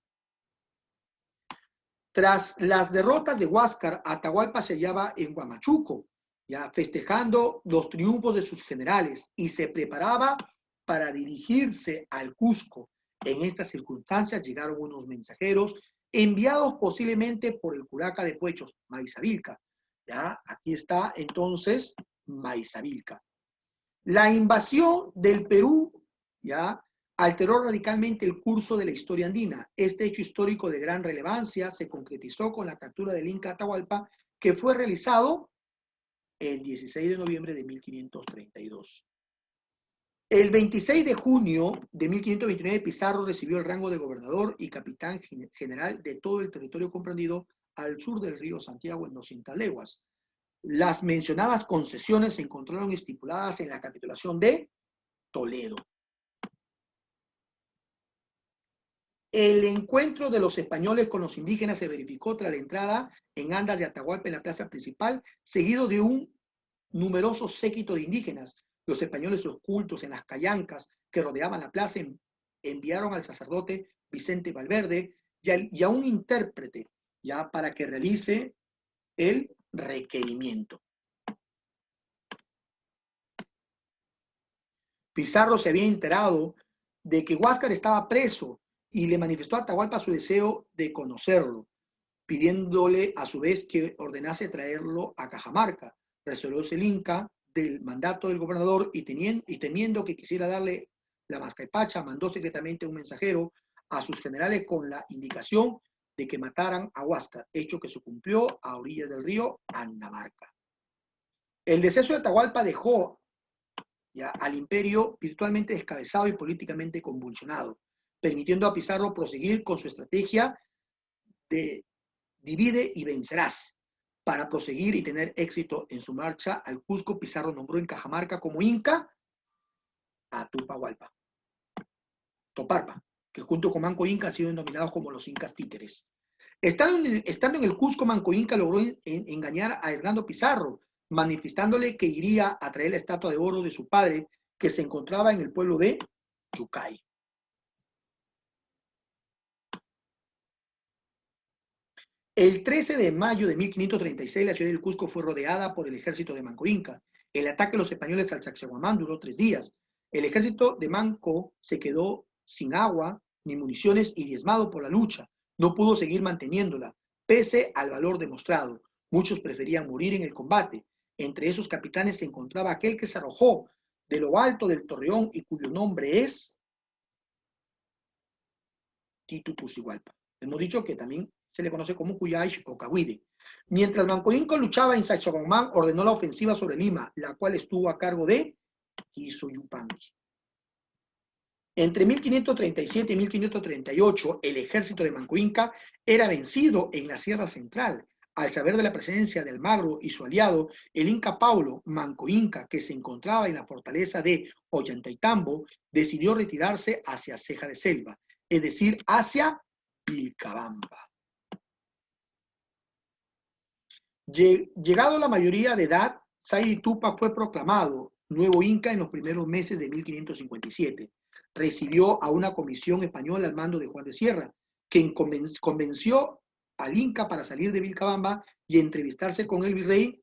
Speaker 1: Tras las derrotas de Huáscar, Atahualpa se hallaba en Huamachuco, ya festejando los triunfos de sus generales y se preparaba para dirigirse al Cusco. En estas circunstancias llegaron unos mensajeros enviados posiblemente por el curaca de Puechos, Maizavilca. Ya, aquí está entonces Maizavilca. La invasión del Perú, ya, alteró radicalmente el curso de la historia andina. Este hecho histórico de gran relevancia se concretizó con la captura del Inca Atahualpa, que fue realizado el 16 de noviembre de 1532. El 26 de junio de 1529, Pizarro recibió el rango de gobernador y capitán general de todo el territorio comprendido al sur del río Santiago en 200 leguas. Las mencionadas concesiones se encontraron estipuladas en la capitulación de Toledo. El encuentro de los españoles con los indígenas se verificó tras la entrada en andas de Atahualpa en la plaza principal, seguido de un numeroso séquito de indígenas. Los españoles ocultos en las callancas que rodeaban la plaza enviaron al sacerdote Vicente Valverde y a un intérprete ya para que realice el requerimiento. Pizarro se había enterado de que Huáscar estaba preso y le manifestó a Atahualpa su deseo de conocerlo, pidiéndole a su vez que ordenase traerlo a Cajamarca. Resolvióse el Inca del mandato del gobernador y temiendo que quisiera darle la mascapacha, mandó secretamente un mensajero a sus generales con la indicación de que mataran a Huáscar, hecho que se cumplió a orillas del río Andamarca. El deceso de Atahualpa dejó ya al imperio virtualmente descabezado y políticamente convulsionado, permitiendo a Pizarro proseguir con su estrategia de divide y vencerás. Para proseguir y tener éxito en su marcha al Cusco, Pizarro nombró en Cajamarca como Inca a Tupahualpa, Toparpa, que junto con Manco Inca han sido denominados como los Incas títeres. Estando en el Cusco, Manco Inca logró engañar a Hernando Pizarro, manifestándole que iría a traer la estatua de oro de su padre, que se encontraba en el pueblo de Yucay. El 13 de mayo de 1536, la ciudad del Cusco fue rodeada por el ejército de Manco Inca. El ataque de los españoles al Sacsayhuamán duró 3 días. El ejército de Manco se quedó sin agua ni municiones y diezmado por la lucha. No pudo seguir manteniéndola, pese al valor demostrado. Muchos preferían morir en el combate. Entre esos capitanes se encontraba aquel que se arrojó de lo alto del torreón y cuyo nombre es Titu Pucihualpa. Hemos dicho que también se le conoce como Cuyay o Cahuide. Mientras Manco Inca luchaba en Sacsayhuamán, ordenó la ofensiva sobre Lima, la cual estuvo a cargo de Quiso-Yupanqui. Entre 1537 y 1538, el ejército de Manco Inca era vencido en la Sierra Central. Al saber de la presencia de Almagro y su aliado, el Inca Paulo Manco Inca, que se encontraba en la fortaleza de Ollantaytambo, decidió retirarse hacia Ceja de Selva, es decir, hacia Vilcabamba. Llegado a la mayoría de edad, Saidi Tupac fue proclamado nuevo Inca en los primeros meses de 1557. Recibió a una comisión española al mando de Juan de Sierra, quien convenció al Inca para salir de Vilcabamba y entrevistarse con el virrey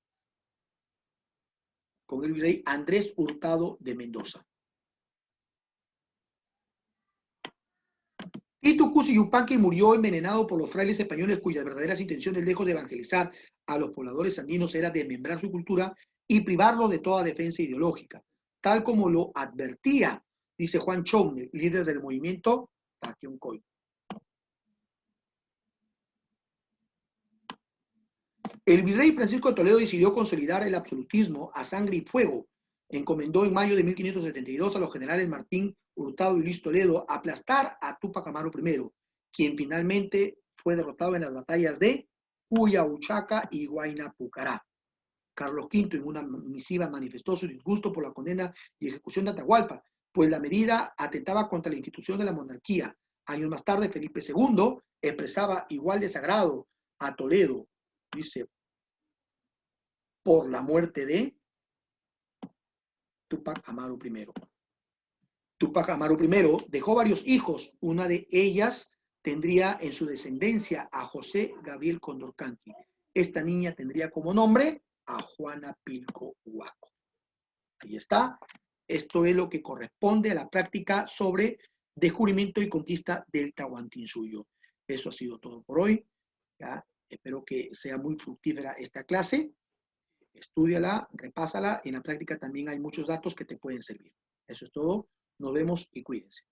Speaker 1: Andrés Hurtado de Mendoza. Titu Cusi Yupanqui murió envenenado por los frailes españoles cuyas verdaderas intenciones, lejos de evangelizar a los pobladores andinos, era desmembrar su cultura y privarlos de toda defensa ideológica, tal como lo advertía, dice Juan Choune, líder del movimiento Taquioncoy. El virrey Francisco de Toledo decidió consolidar el absolutismo a sangre y fuego. Encomendó en mayo de 1572 a los generales Martín Hurtado y Luis Toledo aplastar a Túpac Amaru I, quien finalmente fue derrotado en las batallas de Cuyauchaca y Huayna-Pucará. Carlos V en una misiva manifestó su disgusto por la condena y ejecución de Atahualpa, pues la medida atentaba contra la institución de la monarquía. Años más tarde, Felipe II expresaba igual desagrado a Toledo, dice, por la muerte de Túpac Amaru I. Túpac Amaru I dejó varios hijos, una de ellas tendría en su descendencia a José Gabriel Condorcanqui. Esta niña tendría como nombre a Juana Pilco Huaco. Ahí está. Esto es lo que corresponde a la práctica sobre descubrimiento y conquista del Tahuantinsuyo. Eso ha sido todo por hoy. ¿Ya? Espero que sea muy fructífera esta clase. Estúdiala, repásala. En la práctica también hay muchos datos que te pueden servir. Eso es todo. Nos vemos y cuídense.